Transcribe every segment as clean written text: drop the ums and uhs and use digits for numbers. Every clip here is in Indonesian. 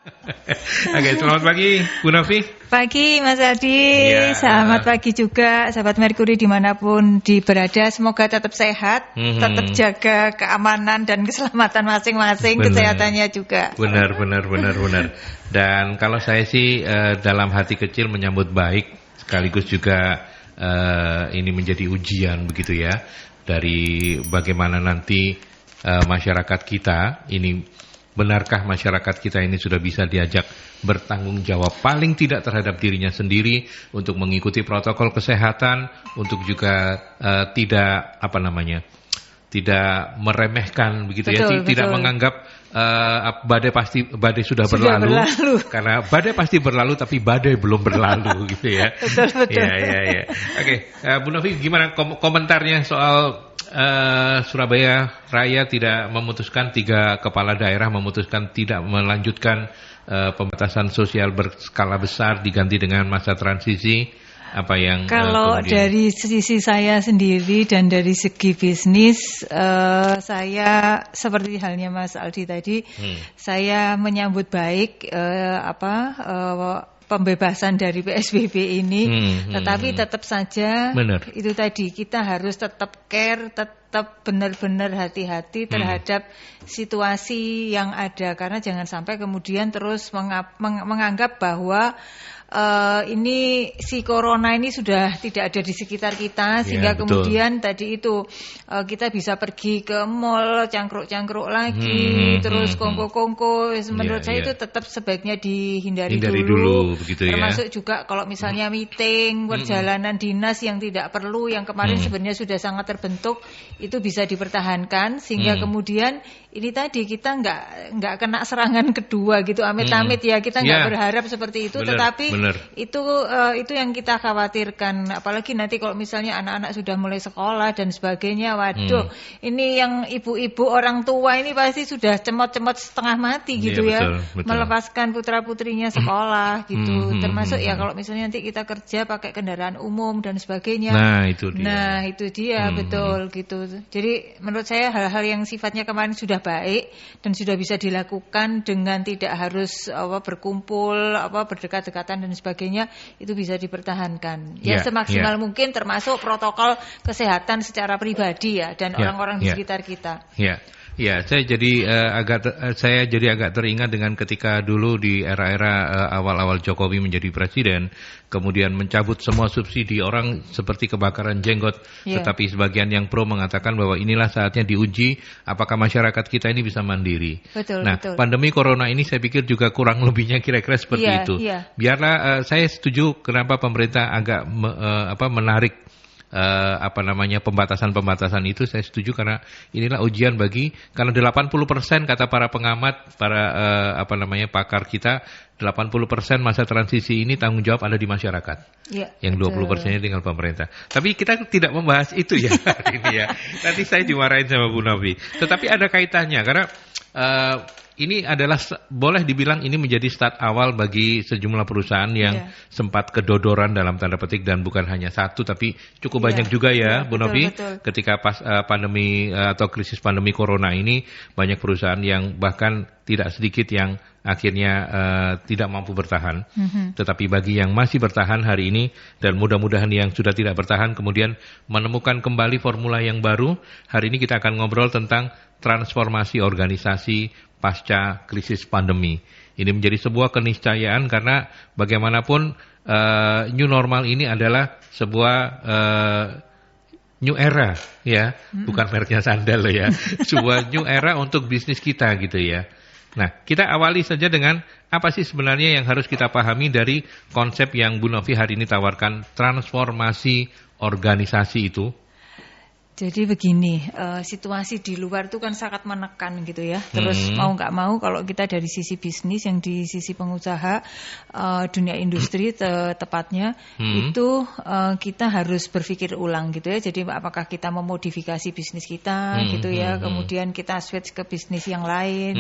Oke, selamat pagi Bu Novi. Pagi Mas Adi, ya. Selamat pagi juga sahabat Merkuri dimanapun berada. Semoga tetap sehat, tetap jaga keamanan dan keselamatan masing-masing, kesehatannya juga. Benar. Dan kalau saya sih dalam hati kecil menyambut baik, sekaligus juga ini menjadi ujian begitu ya, dari bagaimana nanti masyarakat kita ini. Benarkah masyarakat kita ini sudah bisa diajak bertanggung jawab paling tidak terhadap dirinya sendiri untuk mengikuti protokol kesehatan, untuk juga tidak meremehkan begitu, betul. Tidak menganggap badai sudah berlalu. Karena badai pasti berlalu tapi badai belum berlalu gitu ya. Betul. Ya. Oke, Bu Novi, gimana komentarnya soal Surabaya Raya tidak memutuskan, 3 kepala daerah memutuskan tidak melanjutkan pembatasan sosial berskala besar diganti dengan masa transisi? Apa yang kalau dari sisi saya sendiri dan dari segi bisnis, saya seperti halnya Mas Aldi tadi, saya menyambut baik pembebasan dari PSBB ini, tetapi tetap saja itu tadi kita harus tetap care, tetap benar-benar hati-hati terhadap situasi yang ada, karena jangan sampai kemudian terus menganggap bahwa ini si corona ini sudah tidak ada di sekitar kita, sehingga kemudian tadi itu kita bisa pergi ke mall, cangkruk-cangkruk lagi, terus kongko-kongko. Menurut saya itu tetap sebaiknya dihindari dulu begitu, termasuk juga kalau misalnya meeting, perjalanan dinas yang tidak perlu, yang kemarin sebenarnya sudah sangat terbentuk, itu bisa dipertahankan sehingga kemudian ini tadi kita nggak kena serangan kedua gitu, amit-amit ya, kita nggak berharap seperti itu, tetapi itu yang kita khawatirkan, apalagi nanti kalau misalnya anak-anak sudah mulai sekolah dan sebagainya. Waduh, ini yang ibu-ibu orang tua ini pasti sudah cemot-cemot setengah mati gitu betul. Melepaskan putra-putrinya sekolah gitu, termasuk ya kalau misalnya nanti kita kerja pakai kendaraan umum dan sebagainya. Nah itu dia betul gitu. Jadi menurut saya hal-hal yang sifatnya kemarin sudah baik dan sudah bisa dilakukan dengan tidak harus berkumpul, berdekat-dekatan dan sebagainya, itu bisa dipertahankan semaksimal mungkin, termasuk protokol kesehatan secara pribadi ya, dan orang-orang di sekitar kita. Saya jadi agak teringat dengan ketika dulu di era-era awal-awal Jokowi menjadi presiden, kemudian mencabut semua subsidi, orang seperti kebakaran jenggot, tetapi sebagian yang pro mengatakan bahwa inilah saatnya diuji apakah masyarakat kita ini bisa mandiri. Betul. Pandemi corona ini saya pikir juga kurang lebihnya kira-kira seperti itu. Biarlah saya setuju kenapa pemerintah agak menarik pembatasan itu, saya setuju karena inilah ujian karena 80% kata para pengamat, para pakar kita, 80% masa transisi ini tanggung jawab ada di masyarakat. Yang 20%-nya tinggal pemerintah. Tapi kita tidak membahas itu ya hari ini ya. Nanti saya dimarahin sama Bu Novi. Tetapi ada kaitannya karena ini adalah, boleh dibilang ini menjadi start awal bagi sejumlah perusahaan yang sempat kedodoran dalam tanda petik, dan bukan hanya satu tapi cukup banyak juga Bu Novi. Ketika pas pandemi atau krisis pandemi corona ini, banyak perusahaan yang bahkan tidak sedikit yang akhirnya tidak mampu bertahan. Tetapi bagi yang masih bertahan hari ini, dan mudah-mudahan yang sudah tidak bertahan kemudian menemukan kembali formula yang baru, hari ini kita akan ngobrol tentang transformasi organisasi pasca krisis pandemi. Ini menjadi sebuah keniscayaan karena bagaimanapun new normal ini adalah sebuah new era ya, bukan mereknya sandal ya. Sebuah new era untuk bisnis kita gitu ya. Nah, kita awali saja dengan apa sih sebenarnya yang harus kita pahami dari konsep yang Bu Novi hari ini tawarkan, transformasi organisasi itu. Jadi begini, situasi di luar itu kan sangat menekan gitu ya. Terus mau nggak mau kalau kita dari sisi bisnis, yang di sisi pengusaha, dunia industri tepatnya, itu kita harus berpikir ulang gitu ya. Jadi apakah kita memodifikasi bisnis kita gitu ya, kemudian kita switch ke bisnis yang lain,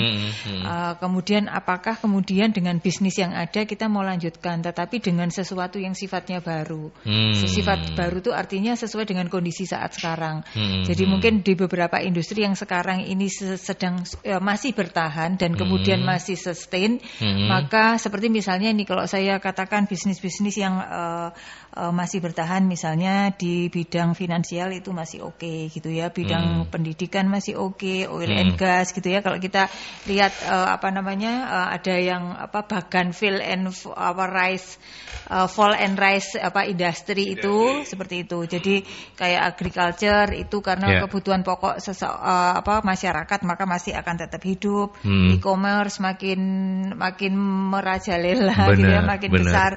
kemudian apakah kemudian dengan bisnis yang ada kita mau lanjutkan, tetapi dengan sesuatu yang sifatnya baru. Sifat baru itu artinya sesuai dengan kondisi saat sekarang. Jadi mungkin di beberapa industri yang sekarang ini sedang masih bertahan dan kemudian masih sustain, maka seperti misalnya ini kalau saya katakan bisnis-bisnis yang masih bertahan, misalnya di bidang finansial itu masih oke gitu ya, bidang pendidikan masih oke, oil and gas gitu ya. Kalau kita lihat ada yang bahkan fall and rise industri itu seperti itu. Jadi kayak agriculture itu karena kebutuhan pokok masyarakat maka masih akan tetap hidup. E-commerce makin merajalela gitu ya, makin besar.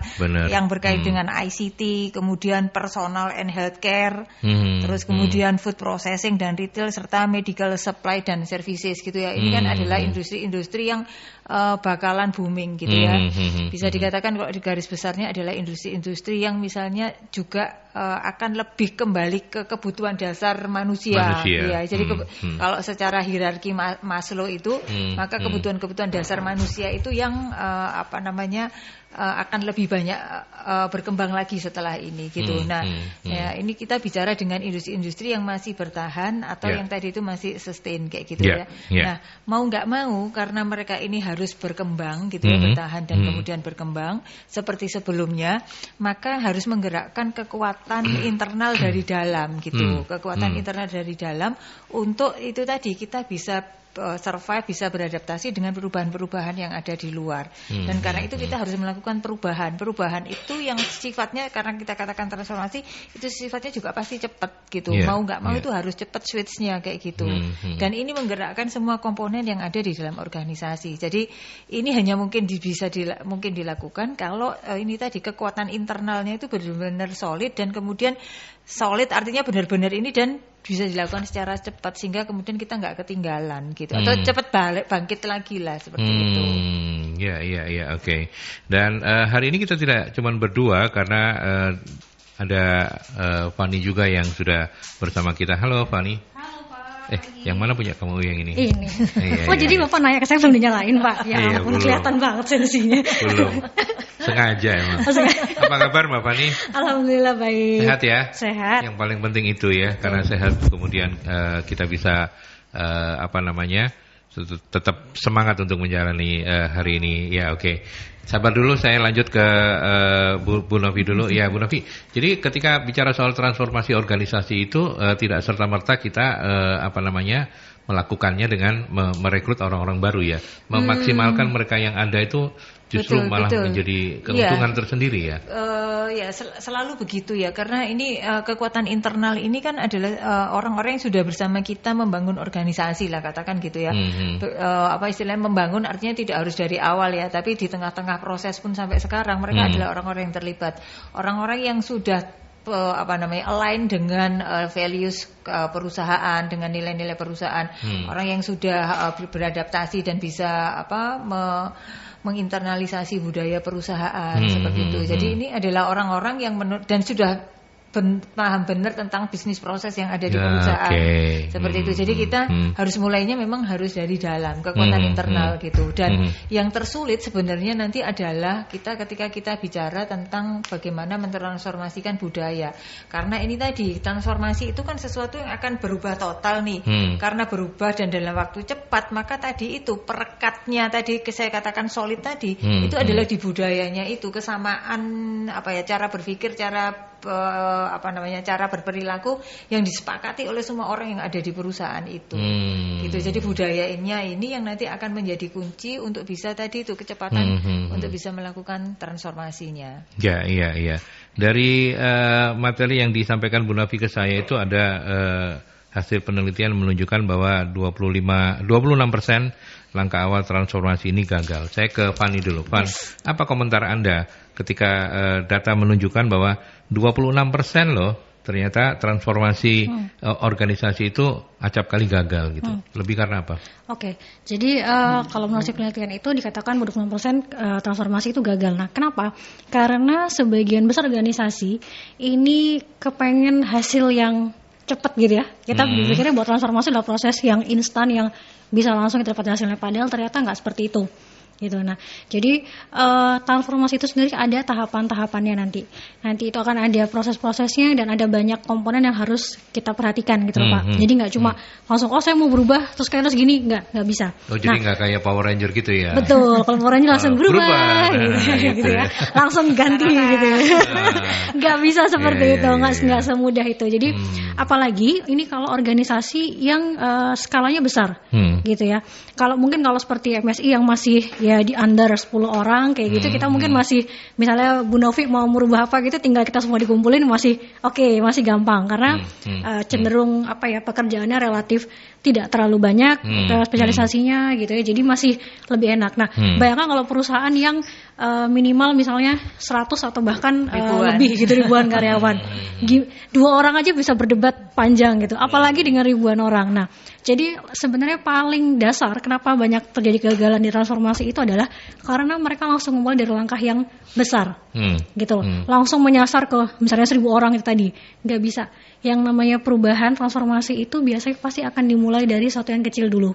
Yang berkait dengan ICT, kemudian personal and healthcare, terus kemudian food processing dan retail serta medical supply dan services gitu ya. Ini kan adalah industri-industri yang bakalan booming gitu ya. Bisa dikatakan kalau di garis besarnya adalah industri-industri yang misalnya juga akan lebih kembali ke kebutuhan dasar manusia. Ya. Jadi kalau secara hierarki Maslow itu, maka kebutuhan-kebutuhan dasar manusia itu yang akan lebih banyak berkembang lagi setelah ini gitu. Ya, ini kita bicara dengan industri-industri yang masih bertahan atau yang tadi itu masih sustain kayak gitu ya. Nah, mau nggak mau karena mereka ini harus berkembang gitu ya, bertahan dan kemudian berkembang seperti sebelumnya, maka harus menggerakkan kekuatan internal dari dalam gitu. Kekuatan internal dari dalam untuk itu tadi kita bisa survive, bisa beradaptasi dengan perubahan-perubahan yang ada di luar. Dan karena itu kita harus melakukan perubahan. Perubahan itu yang sifatnya, karena kita katakan transformasi, itu sifatnya juga pasti cepat gitu. Mau nggak mau itu harus cepat switch-nya kayak gitu. Dan ini menggerakkan semua komponen yang ada di dalam organisasi. Jadi ini hanya mungkin bisa dilakukan kalau ini tadi kekuatan internalnya itu benar-benar solid, dan kemudian solid artinya benar-benar ini dan bisa dilakukan secara cepat sehingga kemudian kita nggak ketinggalan gitu, atau cepat bangkit lagi lah seperti itu. Ya, oke. Dan hari ini kita tidak cuma berdua karena ada Fani juga yang sudah bersama kita. Halo Fani. Halo Pak. Yang mana punya kamu yang ini? Ini. Jadi Bapak nanya ke saya belum dinyalain Pak. Ya ampun, kelihatan banget sensasinya. Belum. Sengaja emang. Apa kabar Mbak Fani? Alhamdulillah baik. Sehat ya? Sehat. Yang paling penting itu ya, karena sehat kemudian kita bisa tetap semangat untuk menjalani hari ini. Ya oke. Sabar dulu, saya lanjut ke Bu Novi dulu. Ya Bu Novi, jadi ketika bicara soal transformasi organisasi itu tidak serta-merta kita melakukannya dengan merekrut orang-orang baru ya. Memaksimalkan mereka yang ada itu justru malah menjadi keuntungan tersendiri ya. Selalu begitu ya, karena ini kekuatan internal ini kan adalah orang-orang yang sudah bersama kita membangun organisasi lah, katakan gitu ya. Istilahnya membangun artinya tidak harus dari awal ya, tapi di tengah-tengah proses pun sampai sekarang mereka adalah orang-orang yang terlibat, orang-orang yang sudah align dengan values perusahaan, dengan nilai-nilai perusahaan, orang yang sudah beradaptasi dan bisa menginternalisasi budaya perusahaan seperti itu. Jadi ini adalah orang-orang yang dan sudah paham benar tentang bisnis proses yang ada di perusahaan. Seperti itu. Jadi kita harus mulainya memang harus dari dalam, kekuatan internal gitu. Dan yang tersulit sebenarnya nanti adalah ketika kita bicara tentang bagaimana mentransformasikan budaya. Karena ini tadi, transformasi itu kan sesuatu yang akan berubah total nih. Karena berubah dan dalam waktu cepat, maka tadi itu perekatnya tadi saya katakan solid tadi, itu adalah di budayanya itu, kesamaan cara berpikir, cara berperilaku yang disepakati oleh semua orang yang ada di perusahaan itu. Gitu. Jadi budayanya ini yang nanti akan menjadi kunci untuk bisa tadi itu kecepatan untuk bisa melakukan transformasinya. Iya. Dari materi yang disampaikan Bu Novi ke saya itu ada hasil penelitian menunjukkan bahwa 26% langkah awal transformasi ini gagal. Saya ke Fani dulu. Fan, apa komentar Anda ketika data menunjukkan bahwa 26% loh ternyata transformasi organisasi itu acap kali gagal gitu. Lebih karena apa? Oke, jadi kalau menurut penelitian itu dikatakan 26% transformasi itu gagal. Nah, kenapa? Karena sebagian besar organisasi ini kepengen hasil yang cepat gitu ya. Kita berpikirnya buat transformasi adalah proses yang instan yang bisa langsung kita dapat hasilnya, padahal ternyata nggak seperti itu. gitu. Nah, jadi transformasi itu sendiri ada tahapan-tahapannya nanti. Nanti itu akan ada proses-prosesnya dan ada banyak komponen yang harus kita perhatikan gitu loh, Pak. Jadi nggak cuma langsung saya mau berubah terus kayak gini, nggak bisa. Oh, jadi nggak kayak Power Ranger gitu ya? Betul, kalau Power Ranger langsung berubah gitu ya, langsung ganti gitu. Nggak bisa seperti itu, nggak semudah itu. Jadi apalagi ini kalau organisasi yang skalanya besar gitu ya. Kalau seperti MSI yang masih ya di under 10 orang kayak gitu, kita mungkin masih, misalnya Bu Novi mau merubah apa gitu, tinggal kita semua dikumpulin masih masih gampang karena cenderung pekerjaannya relatif tidak terlalu banyak spesialisasinya gitu ya, jadi masih lebih enak. Nah, bayangkan kalau perusahaan yang minimal misalnya 100 atau bahkan lebih gitu, ribuan karyawan, 2 orang aja bisa berdebat panjang gitu, apalagi dengan ribuan orang. Nah, jadi sebenarnya paling dasar kenapa banyak terjadi kegagalan di transformasi itu adalah karena mereka langsung memulai dari langkah yang besar gitu, langsung menyasar ke misalnya 1.000 orang itu tadi, nggak bisa. Yang namanya perubahan transformasi itu biasanya pasti akan dimulai dari sesuatu yang kecil dulu,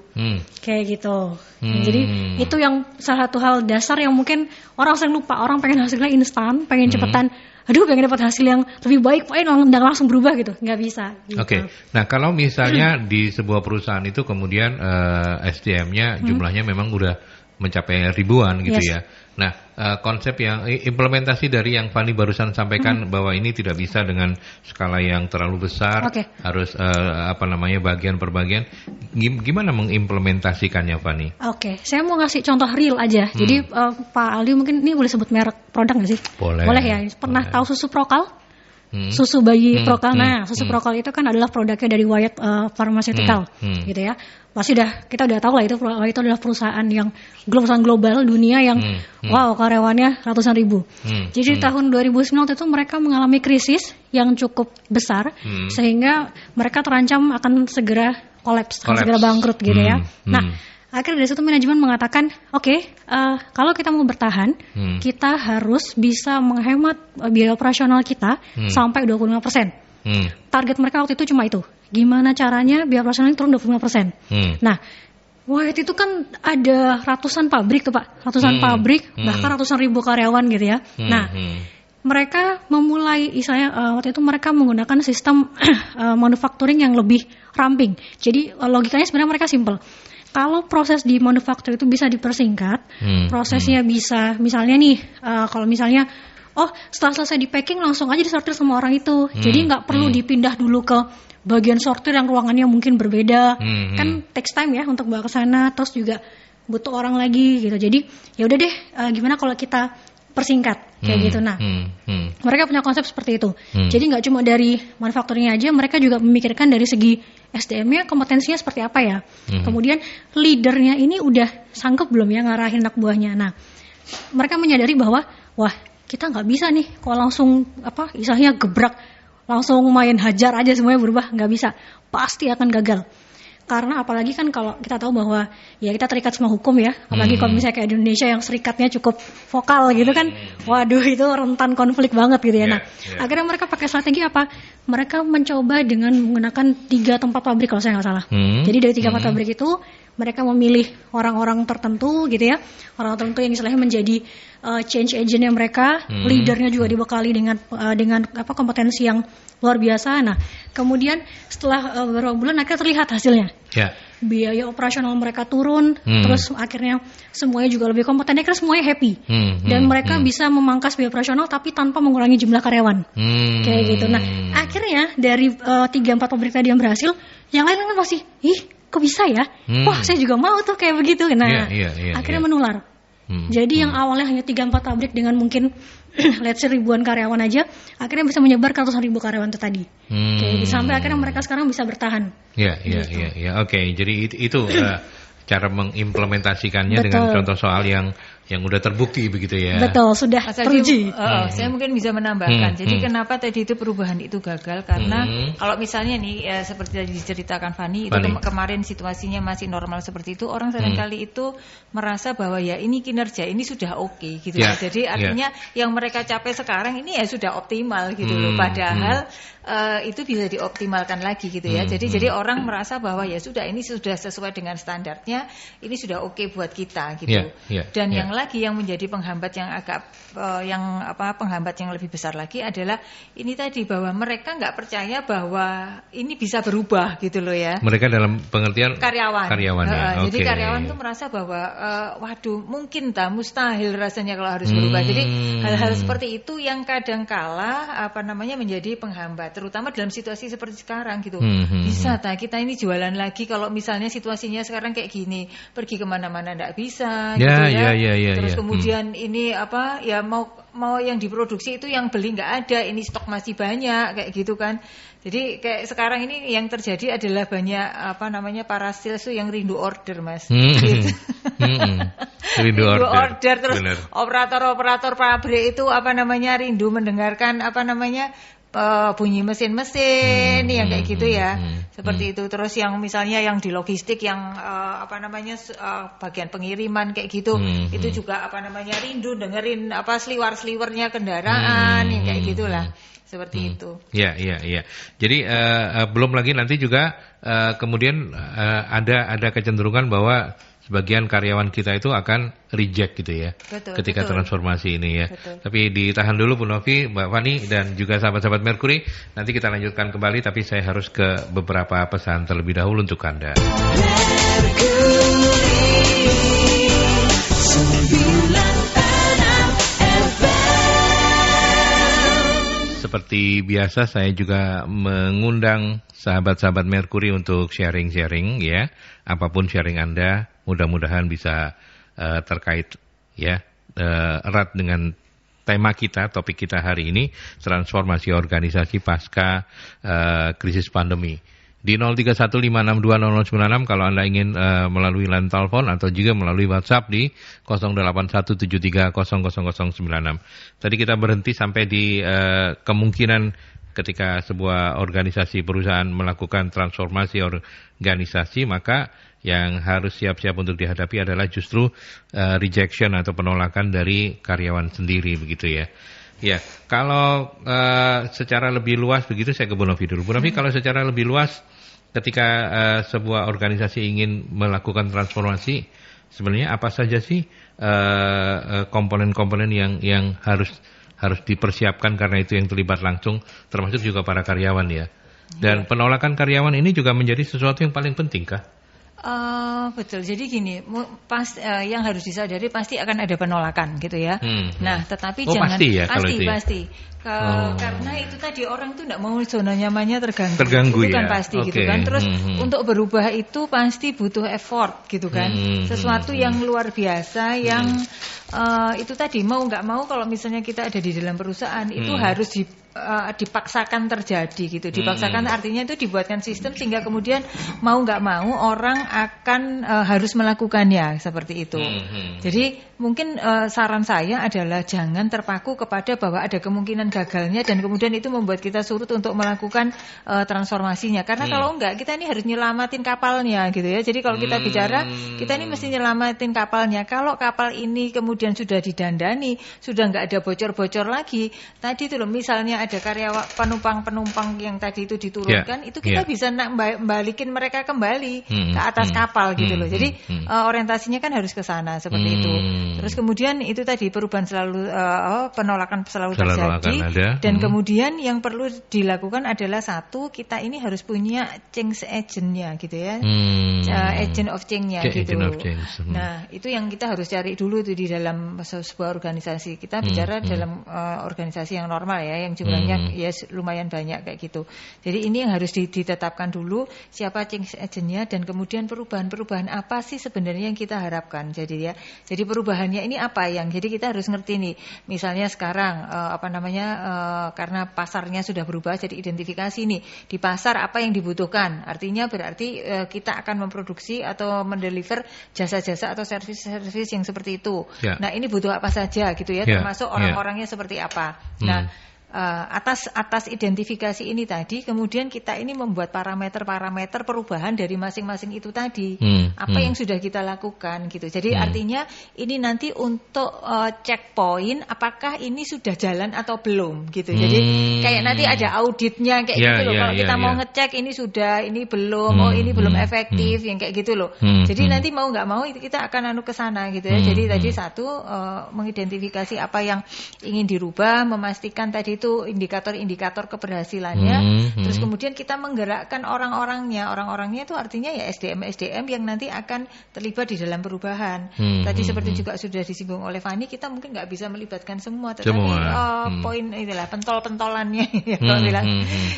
kayak gitu. Jadi itu yang salah satu hal dasar yang mungkin orang sering lupa. Orang pengen hasilnya instan, pengen cepetan, pengen dapat hasil yang lebih baik, pengen langsung berubah gitu, nggak bisa gitu. Oke. Nah, kalau misalnya di sebuah perusahaan itu kemudian SDM-nya jumlahnya memang udah mencapai ribuan gitu ya. Nah, konsep yang implementasi dari yang Fani barusan sampaikan bahwa ini tidak bisa dengan skala yang terlalu besar, harus bagian per bagian. Gimana mengimplementasikannya, Fani? Oke, saya mau ngasih contoh real aja. Jadi Pak Aldi mungkin ini boleh sebut merek produk nggak sih? Boleh ya. Pernah tahu susu Prokal? Susu bayi Prokal. Nah, susu Prokal itu kan adalah produknya dari Wyeth Pharmaceutical, gitu ya. Pasti kita udah tahu lah itu adalah perusahaan yang global dunia yang karyawannya ratusan ribu. Jadi tahun 2009 itu mereka mengalami krisis yang cukup besar sehingga mereka terancam akan segera kolaps. Segera bangkrut gitu ya. Nah, akhirnya dari situ manajemen mengatakan, kalau kita mau bertahan, kita harus bisa menghemat biaya operasional kita sampai 25%. Target mereka waktu itu cuma itu. Gimana caranya biaya operasional turun 25%. Nah, itu kan ada ratusan pabrik tuh Pak. Ratusan pabrik, bahkan ratusan ribu karyawan gitu ya. Nah, mereka memulai, waktu itu mereka menggunakan sistem manufacturing yang lebih ramping. Jadi logikanya sebenarnya mereka simple. Kalau proses di manufaktur itu bisa dipersingkat, prosesnya bisa, misalnya nih, kalau misalnya, setelah selesai di packing langsung aja disortir sama orang itu, jadi nggak perlu dipindah dulu ke bagian sortir yang ruangannya mungkin berbeda, kan takes time ya untuk bawa ke sana, terus juga butuh orang lagi gitu. Jadi ya udah deh, gimana kalau kita persingkat kayak gitu. Nah, mereka punya konsep seperti itu. Jadi nggak cuma dari manufakturnya aja, mereka juga memikirkan dari segi SDM-nya, kompetensinya seperti apa ya. Kemudian leadernya ini udah sanggup belum ya ngarahin anak buahnya. Nah, mereka menyadari bahwa kita nggak bisa nih kalau langsung istilahnya gebrak, langsung main hajar aja semuanya berubah, nggak bisa, pasti akan gagal. Karena apalagi kan kalau kita tahu bahwa ya kita terikat sama hukum ya, apalagi kalau misalnya kayak di Indonesia yang serikatnya cukup vokal gitu kan, itu rentan konflik banget gitu ya. Nah, akhirnya mereka pakai strategi apa? Mereka mencoba dengan menggunakan 3 tempat pabrik kalau saya nggak salah. Jadi dari 3 tempat pabrik itu mereka memilih orang-orang tertentu gitu ya, orang tertentu yang istilahnya menjadi change agent-nya mereka, leadernya juga dibekali dengan kompetensi yang luar biasa. Nah, kemudian setelah beberapa bulan akhirnya terlihat hasilnya. Biaya operasional mereka turun, terus akhirnya semuanya juga lebih kompeten, akhirnya semuanya happy. Dan mereka bisa memangkas biaya operasional tapi tanpa mengurangi jumlah karyawan. Kayak gitu. Nah, akhirnya dari 3-4 pabrik tadi yang berhasil, yang lain kan masih, kok bisa ya? Wah, saya juga mau tuh kayak begitu. Nah, akhirnya menular. Jadi yang awalnya hanya 3-4 pabrik dengan mungkin let's say ribuan karyawan aja, akhirnya bisa menyebar ke ratusan ribu karyawan itu tadi. Kayak gitu. Sampai akhirnya mereka sekarang bisa bertahan. Oke, jadi itu cara mengimplementasikannya. Betul. Dengan contoh soal yang yang udah terbukti begitu ya. Betul, sudah teruji. Saya mungkin bisa menambahkan. Jadi kenapa tadi itu perubahan itu gagal? Karena kalau misalnya nih seperti tadi diceritakan Fani, itu kemarin situasinya masih normal seperti itu, orang seringkali itu merasa bahwa ya ini kinerja ini sudah oke gitu. Jadi artinya yang mereka capai sekarang ini ya sudah optimal gitu loh. Padahal itu bisa dioptimalkan lagi gitu ya. Jadi orang merasa bahwa ya sudah ini sudah sesuai dengan standarnya, ini sudah oke buat kita gitu. Dan yang lagi yang menjadi penghambat yang agak penghambat yang lebih besar lagi adalah ini tadi bahwa mereka nggak percaya bahwa ini bisa berubah gitu loh ya. Mereka dalam pengertian karyawan ya. Jadi karyawan tuh merasa bahwa waduh mungkin mustahil rasanya kalau harus berubah. Jadi hal-hal seperti itu yang kadangkala menjadi penghambat, terutama dalam situasi seperti sekarang gitu. Bisa kita ini jualan lagi kalau misalnya situasinya sekarang kayak gini, pergi kemana-mana nggak bisa gitu ya. Terus kemudian ini mau yang diproduksi itu yang beli nggak ada, ini stok masih banyak kayak gitu kan. Jadi kayak sekarang ini yang terjadi adalah banyak para sales yang rindu order, Mas. Gitu. Rindu order terus operator pabrik itu rindu mendengarkan bunyi mesin-mesin yang kayak gitu ya. Seperti itu. Terus yang misalnya yang di logistik yang bagian pengiriman kayak gitu, itu juga rindu dengerin sliwer-sliwernya kendaraan yang kayak gitulah. Seperti itu. Iya. Jadi belum lagi nanti juga kemudian ada kecenderungan bahwa sebagian karyawan kita itu akan reject gitu ya. Ketika transformasi ini ya. Tapi ditahan dulu Bu Novi, Mbak Fani dan juga sahabat-sahabat Mercury. Nanti kita lanjutkan kembali, tapi saya harus ke beberapa pesan terlebih dahulu untuk Anda. Seperti biasa saya juga mengundang sahabat-sahabat Mercury untuk sharing-sharing ya. Apapun sharing Anda mudah-mudahan bisa terkait ya erat dengan tema kita, topik kita hari ini, transformasi organisasi pasca krisis pandemi. Di 0315620096 kalau Anda ingin melalui line telepon atau juga melalui WhatsApp di 0817300096. Tadi kita berhenti sampai di kemungkinan ketika sebuah organisasi perusahaan melakukan transformasi organisasi, maka yang harus siap-siap untuk dihadapi adalah justru rejection atau penolakan dari karyawan sendiri begitu ya. Ya, kalau secara lebih luas begitu saya ke Bu Novi dulu. Bu Novi, kalau secara lebih luas ketika sebuah organisasi ingin melakukan transformasi, sebenarnya apa saja sih komponen-komponen yang harus dipersiapkan karena itu yang terlibat langsung, termasuk juga para karyawan ya. Dan penolakan karyawan ini juga menjadi sesuatu yang paling penting kah? Betul. Jadi gini, yang harus disadari pasti akan ada penolakan gitu ya. Nah, tetapi jangan pasti. Karena itu tadi orang itu tidak mau zona nyamannya terganggu itu kan pasti gitu kan. Terus untuk berubah itu pasti butuh effort gitu kan. Sesuatu yang luar biasa yang itu tadi mau nggak mau kalau misalnya kita ada di dalam perusahaan itu harus dipaksakan terjadi gitu. Dipaksakan artinya itu dibuatkan sistem sehingga kemudian mau nggak mau orang akan harus melakukannya seperti itu. Jadi mungkin saran saya adalah jangan terpaku kepada bahwa ada kemungkinan gagalnya dan kemudian itu membuat kita surut untuk melakukan transformasinya. Karena kalau enggak kita ini harus nyelamatin kapalnya gitu ya. Jadi kalau kita bicara kita ini mesti nyelamatin kapalnya. Kalau kapal ini kemudian sudah didandani, sudah enggak ada bocor-bocor lagi. Tadi itu loh misalnya ada karyawan penumpang yang tadi itu diturunkan, itu kita bisa balikin mereka kembali ke atas kapal gitu loh. Jadi orientasinya kan harus ke sana seperti itu. Terus kemudian itu tadi perubahan selalu penolakan selalu terjadi dan kemudian yang perlu dilakukan adalah satu, kita ini harus punya change agent-nya gitu ya. Agent of change-nya gitu. Nah, itu yang kita harus cari dulu tuh di dalam sebuah organisasi. Kita bicara dalam organisasi yang normal ya, yang jumlahnya ya lumayan banyak kayak gitu. Jadi ini yang harus ditetapkan dulu siapa change agent-nya dan kemudian perubahan-perubahan apa sih sebenarnya yang kita harapkan. Jadi perubahan perubahannya ini apa yang jadi kita harus ngerti nih. Misalnya sekarang karena pasarnya sudah berubah, jadi identifikasi nih di pasar apa yang dibutuhkan. Artinya berarti kita akan memproduksi atau mendeliver jasa-jasa atau servis-servis yang seperti itu. Ya. Nah, ini butuh apa saja gitu ya, termasuk orang-orangnya seperti apa. Nah, atas identifikasi ini tadi, kemudian kita ini membuat parameter-parameter perubahan dari masing-masing itu tadi. Apa yang sudah kita lakukan gitu. Jadi artinya ini nanti untuk checkpoint apakah ini sudah jalan atau belum gitu. Jadi kayak nanti ada auditnya kayak gitu loh. Kalau kita mau ngecek ini sudah, ini belum, ini belum efektif, yang kayak gitu loh. Jadi nanti mau nggak mau kita akan ke sana gitu ya. Jadi tadi satu mengidentifikasi apa yang ingin dirubah, memastikan tadi itu indikator-indikator keberhasilannya. Terus kemudian kita menggerakkan orang-orangnya itu artinya ya SDM yang nanti akan terlibat di dalam perubahan. Tadi seperti juga sudah disinggung oleh Fani, kita mungkin nggak bisa melibatkan semua, tetapi poin inilah pentol-pentolannya ya, kalau bilang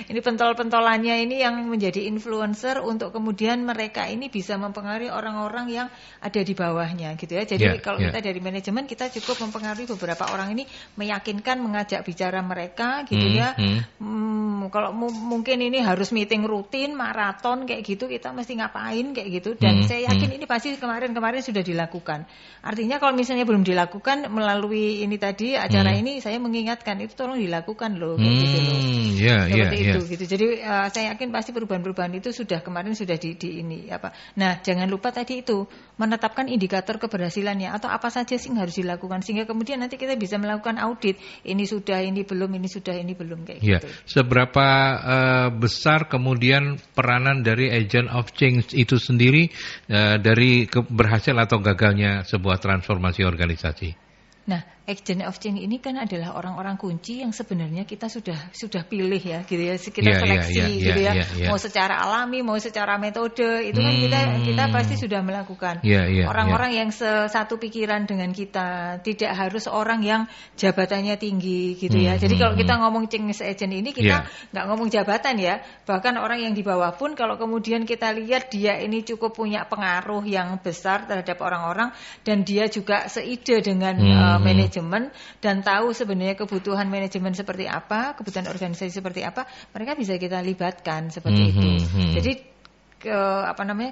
ini pentol-pentolannya ini yang menjadi influencer untuk kemudian mereka ini bisa mempengaruhi orang-orang yang ada di bawahnya gitu ya. Jadi kalau kita dari manajemen, kita cukup mempengaruhi beberapa orang ini, meyakinkan, mengajak bicara mereka gitu ya. Kalau mungkin ini harus meeting rutin, maraton kayak gitu, kita mesti ngapain kayak gitu. Dan saya yakin ini pasti kemarin sudah dilakukan. Artinya kalau misalnya belum dilakukan melalui ini tadi acara ini, saya mengingatkan itu tolong dilakukan loh kayak gitu loh. Seperti itu gitu. Jadi saya yakin pasti perubahan-perubahan itu kemarin sudah di ini apa. Nah, jangan lupa tadi itu menetapkan indikator keberhasilannya atau apa saja sih yang harus dilakukan, sehingga kemudian nanti kita bisa melakukan audit. Ini sudah, ini belum, ini sudah, ini belum kayak gitu. Seberapa besar kemudian peranan dari agent of change itu sendiri dari berhasil atau gagalnya sebuah transformasi organisasi? Nah, agent of change ini kan adalah orang-orang kunci yang sebenarnya kita sudah pilih ya gitu ya, kita seleksi gitu ya. Mau secara alami, mau secara metode, itu kan kita pasti sudah melakukan. Orang-orang yang satu pikiran dengan kita, tidak harus orang yang jabatannya tinggi gitu ya. Jadi kalau kita ngomong change agent ini, kita nggak ngomong jabatan ya, bahkan orang yang di bawah pun kalau kemudian kita lihat dia ini cukup punya pengaruh yang besar terhadap orang-orang, dan dia juga seide dengan manajemen dan tahu sebenarnya kebutuhan manajemen seperti apa, kebutuhan organisasi seperti apa, mereka bisa kita libatkan seperti itu. Jadi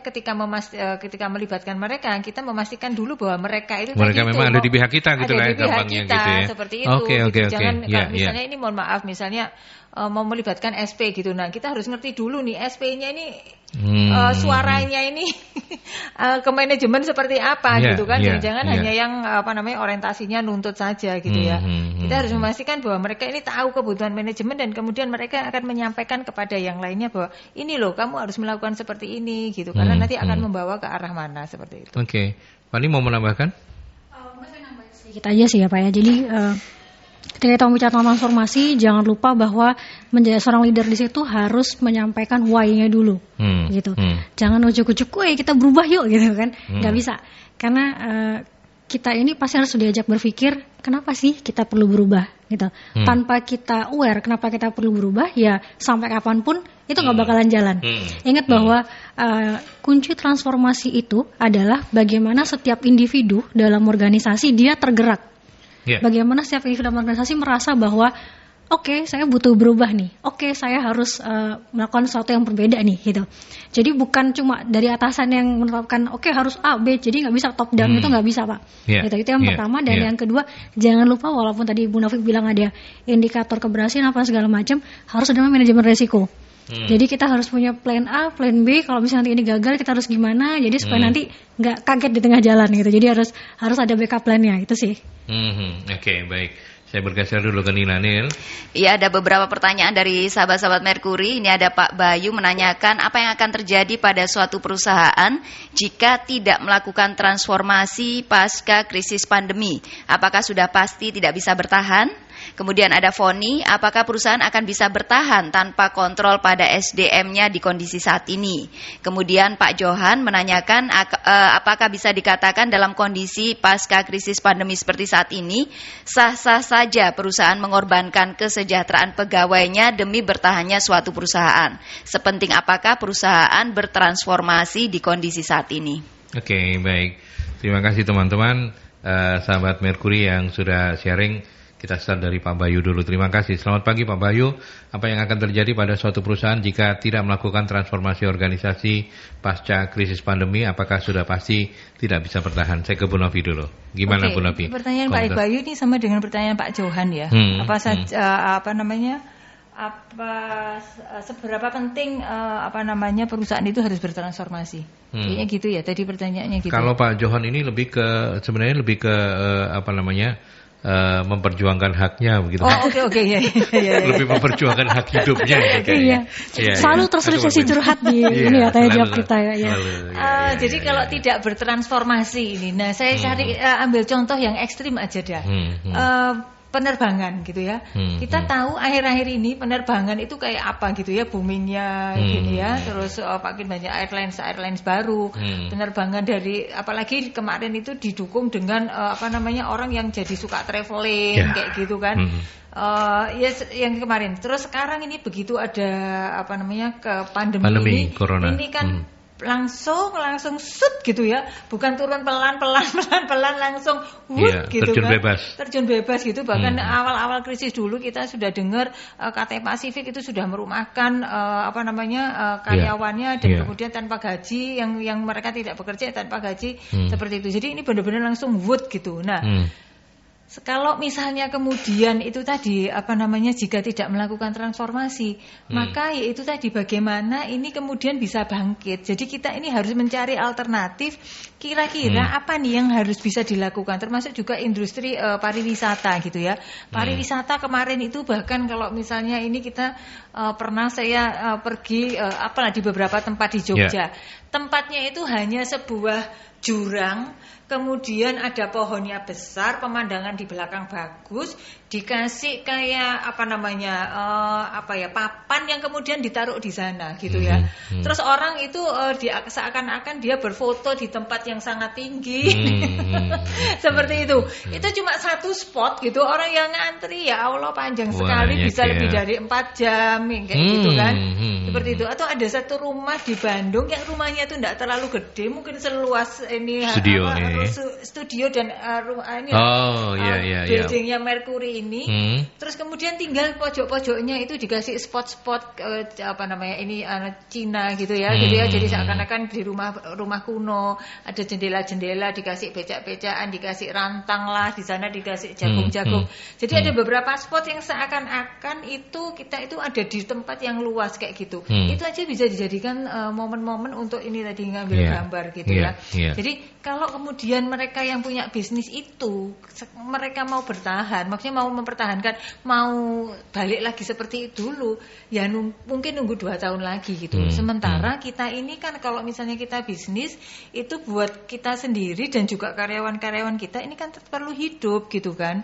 ketika melibatkan mereka, kita memastikan dulu bahwa mereka itu memang ada di pihak kita gitu lah, gampangnya gitu ya. Seperti itu. Jangan misalnya ini mohon maaf misalnya mau melibatkan SP gitu. Nah, kita harus ngerti dulu nih SP-nya ini suaranya ini ke manajemen seperti apa gitu kan. Jangan hanya yang orientasinya nuntut saja gitu ya. Kita harus memastikan bahwa mereka ini tahu kebutuhan manajemen, dan kemudian mereka akan menyampaikan kepada yang lainnya bahwa ini loh kamu harus melakukan seperti ini gitu, karena nanti akan membawa ke arah mana seperti itu. Fani mau menambahkan? Saya nambah sedikit aja sih ya Pak ya. Jadi ketika kita bicara transformasi, jangan lupa bahwa menjadi seorang leader di situ harus menyampaikan why-nya dulu, gitu. Jangan ujuk-ujuk, kita berubah yuk, gitu kan? Nggak bisa, karena kita ini pasti harus diajak berpikir, kenapa sih kita perlu berubah, gitu. Tanpa kita aware kenapa kita perlu berubah, ya sampai kapanpun itu nggak bakalan jalan. Ingat bahwa kunci transformasi itu adalah bagaimana setiap individu dalam organisasi dia tergerak. Bagaimana setiap individu dalam organisasi merasa bahwa saya butuh berubah nih. Saya harus melakukan sesuatu yang berbeda nih gitu. Jadi bukan cuma dari atasan yang menetapkan harus A, B, jadi nggak bisa top down, itu nggak bisa Pak. Itu yang pertama. Dan yang kedua, jangan lupa walaupun tadi Bu Nafik bilang ada indikator keberhasilan apa segala macam, harus ada manajemen resiko. Jadi kita harus punya plan A, plan B. Kalau misalnya nanti ini gagal, kita harus gimana? Jadi supaya nanti nggak kaget di tengah jalan gitu. Jadi harus ada backup plan-nya, itu sih. Baik. Saya bergeser dulu ke Nina Nil. Iya, ada beberapa pertanyaan dari sahabat-sahabat Merkuri. Ini ada Pak Bayu menanyakan apa yang akan terjadi pada suatu perusahaan jika tidak melakukan transformasi pasca krisis pandemi. Apakah sudah pasti tidak bisa bertahan? Kemudian ada Foni, apakah perusahaan akan bisa bertahan tanpa kontrol pada SDM-nya di kondisi saat ini? Kemudian Pak Johan menanyakan apakah bisa dikatakan dalam kondisi pasca krisis pandemi seperti saat ini, sah-sah saja perusahaan mengorbankan kesejahteraan pegawainya demi bertahannya suatu perusahaan. Sepenting apakah perusahaan bertransformasi di kondisi saat ini? Baik. Terima kasih teman-teman. sahabat Merkuri yang sudah sharing. Kita start dari Pak Bayu dulu. Terima kasih. Selamat pagi Pak Bayu. Apa yang akan terjadi pada suatu perusahaan jika tidak melakukan transformasi organisasi pasca krisis pandemi? Apakah sudah pasti tidak bisa bertahan? Saya ke Bu Novi dulu. Gimana Bu Novi? Pertanyaan Pak Bayu ini sama dengan pertanyaan Pak Johan ya. Seberapa penting perusahaan itu harus bertransformasi? Kayaknya gitu ya. Tadi pertanyaannya gitu. Kalau Pak Johan ini sebenarnya lebih ke memperjuangkan haknya begitu. Oke. Lebih memperjuangkan hak hidupnya gitu. Iya. Selalu terus sesi curhat di ini ya tanya jawab kita ya. Jadi kalau tidak bertransformasi ini. Nah, saya cari ambil contoh yang ekstrim aja dah. Penerbangan gitu ya. Kita tahu akhir-akhir ini penerbangan itu kayak apa gitu ya, boomingnya gini ya. Terus makin banyak airlines baru. Penerbangan dari apalagi kemarin itu didukung dengan orang yang jadi suka traveling kayak gitu kan. Yang kemarin. Terus sekarang ini begitu ada ke pandemi ini, corona. Ini kan langsung sut gitu ya, bukan turun pelan langsung gitu terjun bebas gitu. Bahkan awal-awal krisis dulu kita sudah dengar KT Pasifik itu sudah merumahkan karyawannya dan kemudian tanpa gaji, yang mereka tidak bekerja tanpa gaji seperti itu. Jadi ini benar-benar langsung gitu. Nah, kalau misalnya kemudian itu tadi jika tidak melakukan transformasi, maka ya itu tadi bagaimana ini kemudian bisa bangkit. Jadi kita ini harus mencari alternatif. Kira-kira apa nih yang harus bisa dilakukan, termasuk juga industri pariwisata gitu ya. Pariwisata kemarin itu bahkan kalau misalnya ini kita pernah saya pergi di beberapa tempat di Jogja. Tempatnya itu hanya sebuah jurang, kemudian ada pohonnya besar, pemandangan di belakang bagus, dikasih kayak papan yang kemudian ditaruh di sana gitu ya. Terus orang itu seakan-akan dia berfoto di tempat yang sangat tinggi. Seperti itu. Itu cuma satu spot gitu, orang yang ngantri ya Allah panjang sekali, bisa lebih dari 4 jam kayak gitu kan. Seperti itu. Atau ada satu rumah di Bandung yang rumahnya itu tidak terlalu gede, mungkin seluas ini studio dan buildingnya Merkuri ini. Terus kemudian tinggal pojok-pojoknya itu dikasih spot-spot Cina gitu ya. Jadi seakan-akan di rumah kuno, ada jendela-jendela, dikasih becak-becakan, dikasih rantang lah, di sana dikasih jagung-jagung. Jadi ada beberapa spot yang seakan-akan itu kita itu ada di tempat yang luas kayak gitu. Itu aja bisa dijadikan momen-momen untuk ini tadi ngambil gambar gitu ya. Jadi kalau kemudian mereka yang punya bisnis itu mereka mau bertahan, maksudnya mau mempertahankan, mau balik lagi seperti dulu, ya mungkin nunggu 2 tahun lagi gitu. Sementara kita ini kan kalau misalnya kita bisnis itu buat kita sendiri dan juga karyawan-karyawan kita ini kan perlu hidup gitu kan.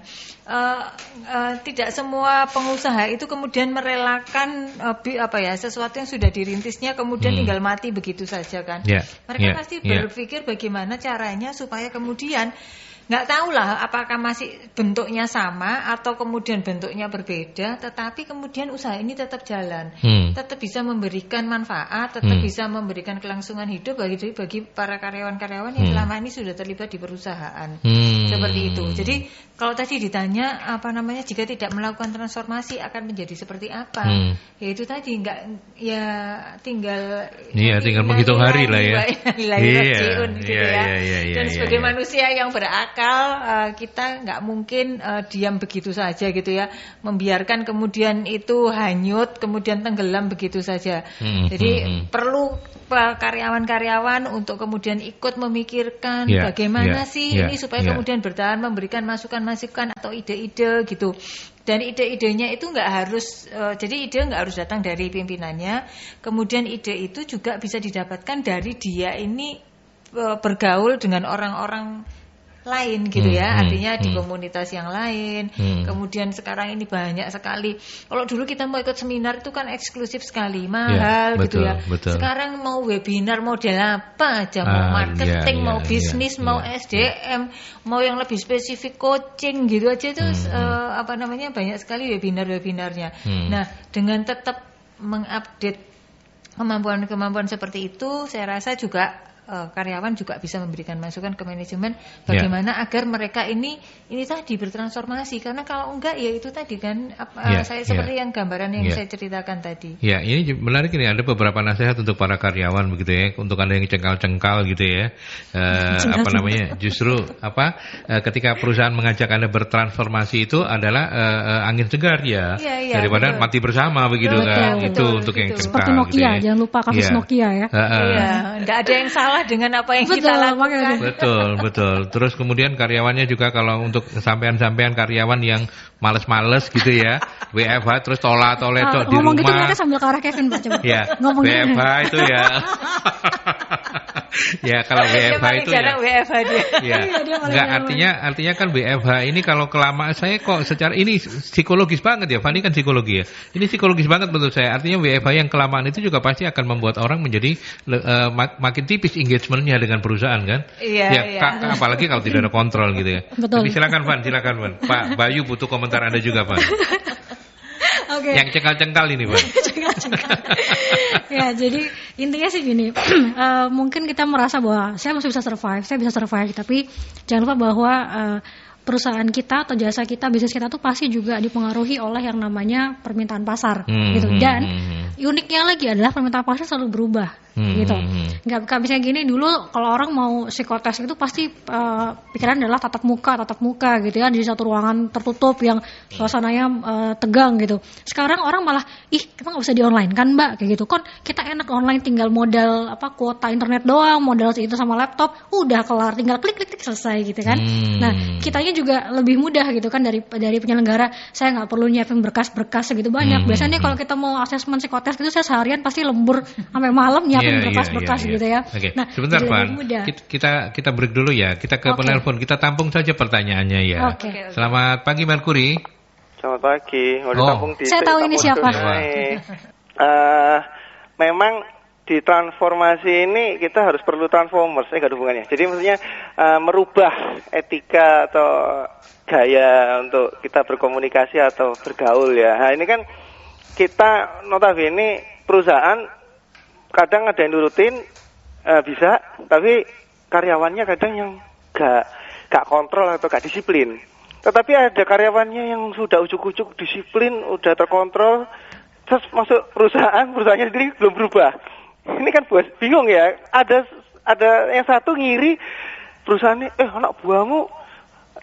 Tidak semua pengusaha itu kemudian merelakan sesuatu yang sudah dirintisnya kemudian tinggal mati begitu saja kan. Mereka pasti berpikir bagaimana caranya supaya kemudian nggak tahu lah apakah masih bentuknya sama atau kemudian bentuknya berbeda, tetapi kemudian usaha ini tetap jalan, tetap bisa memberikan manfaat, tetap bisa memberikan kelangsungan hidup bagi para karyawan-karyawan yang selama ini sudah terlibat di perusahaan. Seperti itu. Jadi kalau tadi ditanya jika tidak melakukan transformasi akan menjadi seperti apa? Ya itu tadi tinggal menghitung hari lah ya. Dan sebagai manusia yang berakal, kita nggak mungkin diam begitu saja gitu ya, membiarkan kemudian itu hanyut kemudian tenggelam begitu saja. Jadi perlu karyawan-karyawan untuk kemudian ikut memikirkan bagaimana sih ini supaya kemudian bertahan, memberikan masukan atau ide-ide gitu. Dan ide-idenya itu nggak harus, jadi ide nggak harus datang dari pimpinannya. Kemudian ide itu juga bisa didapatkan dari dia ini bergaul dengan orang-orang lain gitu ya, artinya di komunitas yang lain. Kemudian sekarang ini banyak sekali. Kalau dulu kita mau ikut seminar itu kan eksklusif sekali, mahal gitu ya. Sekarang mau webinar model apa aja, mau marketing, mau bisnis, mau SDM, mau yang lebih spesifik coaching gitu aja itu banyak sekali webinar-webinarnya. Nah, dengan tetap mengupdate kemampuan-kemampuan seperti itu, saya rasa juga karyawan juga bisa memberikan masukan ke manajemen bagaimana agar mereka ini tadi bertransformasi, karena kalau enggak ya itu tadi kan saya seperti yang gambaran yang saya ceritakan tadi. Ya, ini menarik, ini ada beberapa nasihat untuk para karyawan begitu ya, untuk Anda yang cengkal-cengkal gitu ya. Justru ketika perusahaan mengajak Anda bertransformasi itu adalah angin segar daripada mati bersama begitu kan. Itu untuk yang cengkal. Seperti Nokia, gitu ya. Jangan lupa kasus Nokia ya. Enggak ada yang salah dengan apa yang kita lakukan. Betul. Terus kemudian karyawannya juga, kalau untuk sampean-sampean karyawan yang males-males gitu ya, WFH terus tole-tole di rumah. Ngomong gitu mereka sambil ke arah Kevin, Pak, coba. Ya, WFH itu ya. Ya, kalau WFH itu WFH dia. Ya. Enggak, artinya kan WFH ini kalau kelamaan, saya kok secara ini psikologis banget ya. Fani kan psikologi ya. Ini psikologis banget menurut saya. Artinya WFH yang kelamaan itu juga pasti akan membuat orang menjadi makin tipis engagementnya dengan perusahaan kan. Apalagi kalau tidak ada kontrol gitu ya. Betul. Tapi silakan Van. Pak Bayu butuh komentar Anda juga, Van. Okay. Yang cengkal-cengkal ini, Pak. Cengkal-cengkal. Ya, jadi intinya sih gini, mungkin kita merasa bahwa saya masih bisa survive, tapi jangan lupa bahwa perusahaan kita atau jasa kita, bisnis kita tuh pasti juga dipengaruhi oleh yang namanya permintaan pasar, gitu. Dan uniknya lagi adalah permintaan pasar selalu berubah, gitu. Nggak bisa gini, dulu kalau orang mau psikotes itu pasti pikiran adalah tatap muka, gitu ya, di satu ruangan tertutup yang suasananya tegang, gitu. Sekarang orang malah, kita nggak usah di online kan, Mbak, kayak gitu. Kan kita enak online, tinggal modal kuota internet doang, modal itu sama laptop, udah kelar, tinggal klik selesai, gitu kan. Nah, kitanya juga lebih mudah gitu kan dari penyelenggara. Saya nggak perlu nyiapin berkas-berkas segitu banyak. Biasanya kalau kita mau asesmen psikotes gitu, saya seharian pasti lembur sampai malam nyiapin berkas-berkas gitu ya. Okay. Nah, sebentar Van, kita break dulu ya. Kita ke penelpon, kita tampung saja pertanyaannya ya. Selamat pagi Merkuri. Selamat pagi. Saya tahu ini siapa. Memang di transformasi ini kita harus perlu transformers, gak ada hubungannya. Jadi maksudnya merubah etika atau gaya untuk kita berkomunikasi atau bergaul ya. Nah ini kan kita notabene perusahaan kadang ada yang nurutin bisa, tapi karyawannya kadang yang gak kontrol atau gak disiplin. Tetapi ada karyawannya yang sudah ujuk-ujuk disiplin, udah terkontrol, terus masuk perusahaannya sendiri belum berubah. Ini kan bos bingung ya. Ada yang satu ngiri perusahaannya, anak buahmu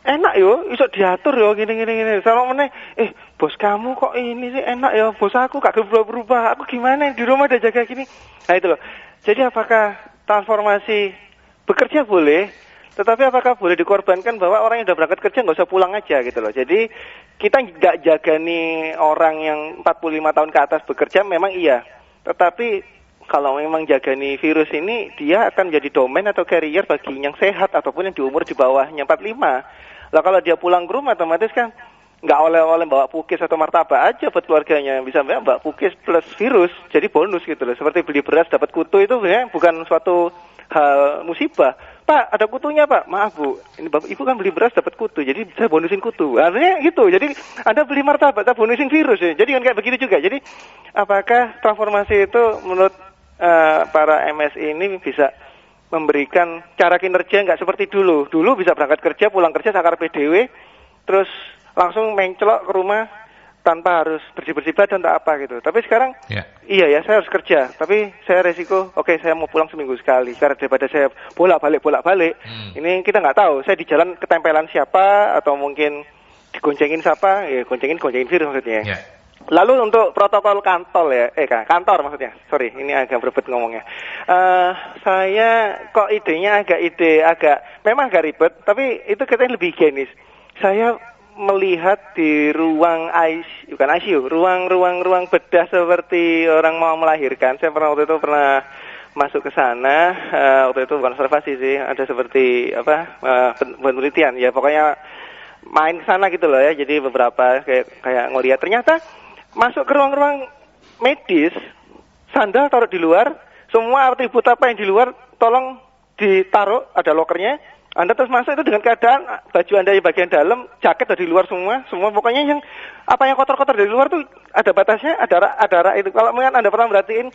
enak yo, iso diatur yo gini. Sama meneh, bos kamu kok ini sih enak ya, bos aku gak berubah. Aku gimana di rumah udah jaga gini. Nah itu loh. Jadi apakah transformasi bekerja boleh, tetapi apakah boleh dikorbankan bahwa orang yang udah berangkat kerja nggak usah pulang aja gitu loh. Jadi kita nggak jaga nih orang yang 45 tahun ke atas bekerja memang iya, tetapi kalau memang jaga nih virus ini, dia akan menjadi domain atau carrier bagi yang sehat ataupun yang di umur di bawahnya 45. Lah kalau dia pulang ke rumah otomatis kan nggak oleh-oleh bawa pukis atau martabak aja buat keluarganya, bisa bawa pukis plus virus, jadi bonus gitu loh. Seperti beli beras dapat kutu itu sebenarnya bukan suatu hal musibah. Pak, ada kutunya Pak. Maaf Bu, ini Bapak Ibu kan beli beras dapat kutu, jadi saya bonusin kutu. Artinya gitu. Jadi Anda beli martabak, saya bonusin virus ya. Jadi kan kayak begitu juga. Jadi apakah transformasi itu menurut para MSI ini bisa memberikan cara kinerja nggak seperti dulu. Dulu bisa berangkat kerja, pulang kerja sakar PDW, terus langsung mencelok ke rumah tanpa harus bersih-bersih badan atau apa gitu. Tapi sekarang, iya ya saya harus kerja, tapi saya resiko, saya mau pulang seminggu sekali. Karena daripada saya bolak-balik. Ini kita nggak tahu, saya di jalan ketempelan siapa, atau mungkin digoncengin siapa, goncengin virus maksudnya. Lalu untuk protokol kantor maksudnya, sorry ini agak berebut ngomongnya. Saya kok idenya memang agak ribet, tapi itu katanya lebih higienis. Saya melihat di ruang ICU, ruang bedah seperti orang mau melahirkan. Saya waktu itu pernah masuk ke sana, waktu itu bukan observasi sih, ada seperti penelitian ya, pokoknya main ke sana gitu loh ya. Jadi beberapa kayak ngelihat ternyata masuk ke ruang-ruang medis, sandal taruh di luar, semua atribut apa yang di luar tolong ditaruh, ada lokernya. Anda terus masuk itu dengan keadaan baju Anda yang bagian dalam, jaket dari luar semua pokoknya yang apa yang kotor-kotor dari luar tuh ada batasnya, ada rak itu. Kalau mungkin Anda pernah merhatiin,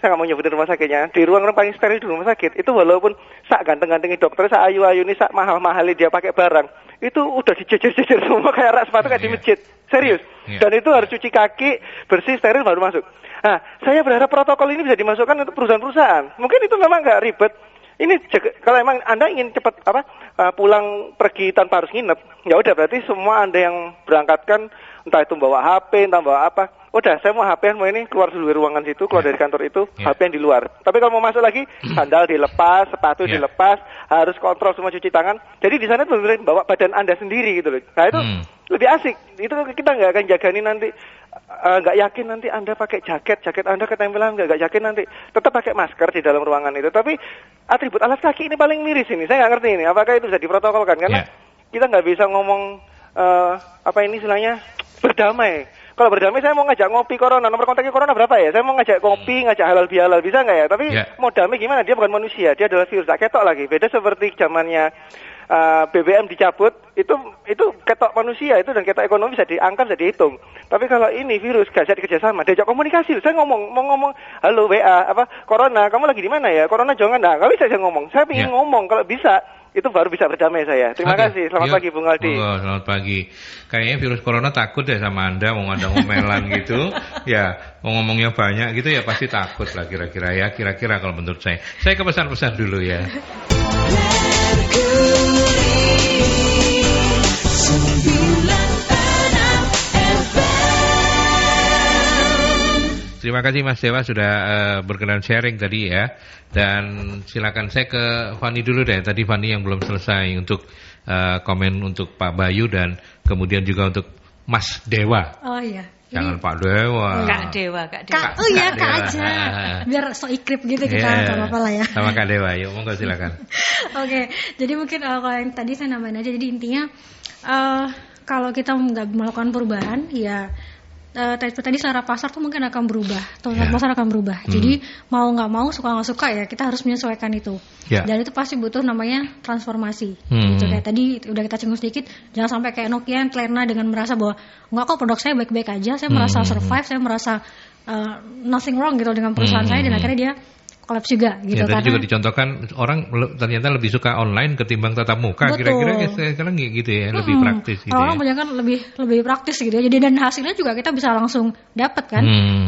saya nggak mau nyebutin rumah sakitnya, di ruang paling steril di rumah sakit, itu walaupun sak ganteng-gantengi dokter, sak ayu-ayu ini, sak mahal-mahali dia pakai barang, itu udah dijejer-jejer semua kayak rak sepatu kayak di masjid. Serius. Dan itu harus cuci kaki, bersih, steril baru masuk. Nah, saya berharap protokol ini bisa dimasukkan untuk perusahaan-perusahaan. Mungkin itu memang nggak ribet. Ini kalau emang Anda ingin cepat pulang pergi tanpa harus nginep, ya udah berarti semua Anda yang berangkatkan entah itu bawa HP, entah bawa apa, udah saya mau HP mau ini keluar dulu dari ruangan situ, keluar dari kantor itu, HP yang di luar. Tapi kalau mau masuk lagi, sandal dilepas, sepatu dilepas, harus kontrol semua cuci tangan. Jadi di sana benar-benar bawa badan Anda sendiri gitu loh. Nah itu lebih asik. Itu kita nggak akan jagani nanti. Nggak yakin nanti Anda pakai jaket Anda ketempelan, nggak yakin nanti tetap pakai masker di dalam ruangan itu. Tapi atribut alas kaki ini paling miris ini, saya nggak ngerti ini apakah itu bisa diprotokolkan, karena kita nggak bisa ngomong apa ini istilahnya berdamai. Kalau berdamai saya mau ngajak ngopi corona, nomor kontaknya corona berapa ya? Saya mau ngajak kopi, ngajak halal bihalal, bisa nggak ya? Tapi mau damai gimana? Dia bukan manusia, dia adalah virus, tak ketok lagi. Beda seperti zamannya BBM dicabut, itu ketok manusia itu, dan ketok ekonomi bisa diangkat, bisa dihitung. Tapi kalau ini virus gak jadi kerjasama, diajak komunikasi. Saya mau ngomong, halo WA, corona, kamu lagi di mana ya? Corona jangan, nah nggak bisa saya ngomong. Saya ingin ngomong, kalau bisa itu baru bisa berdamai saya. Terima kasih. Selamat pagi Bung Aldi. Selamat pagi. Kayaknya virus corona takut deh sama Anda, mau ada ngomelan gitu. Ya, mau ngomongnya banyak gitu ya pasti takut lah kira-kira ya. Kira-kira kalau menurut saya. Saya ke pesan-pesan dulu ya. Terima kasih Mas Dewa sudah berkenan sharing tadi ya. Dan silakan saya ke Fani dulu deh. Tadi Fani yang belum selesai untuk komen untuk Pak Bayu dan kemudian juga untuk Mas Dewa. Oh iya. Jangan Pak Dewa. Kak Dewa. Oh iya, Kak aja. Biar so ikrip gitu kita, enggak apa-apa lah ya. Sama Kak Dewa, yuk monggo silakan. Oke, jadi mungkin kalau yang tadi saya nambahin aja, jadi intinya kalau kita nggak melakukan perubahan, ya tadi selera pasar tuh mungkin akan berubah, selera pasar akan berubah. Jadi mau nggak mau, suka nggak suka ya kita harus menyesuaikan itu. Dan itu pasti butuh namanya transformasi. Gitu. Kayak tadi udah kita singgung sedikit, jangan sampai kayak Nokia yang terlena dengan merasa bahwa nggak kok produk saya baik-baik aja, saya merasa survive, saya merasa nothing wrong gitu dengan perusahaan saya, dan akhirnya dia kolaps juga gitu. Tadi juga dicontohkan orang ternyata lebih suka online ketimbang tatap muka. Betul. Kira-kira sekarang gitu ya, lebih praktis gitu. Orang banyak kan lebih praktis gitu ya. Jadi dan hasilnya juga kita bisa langsung dapat kan,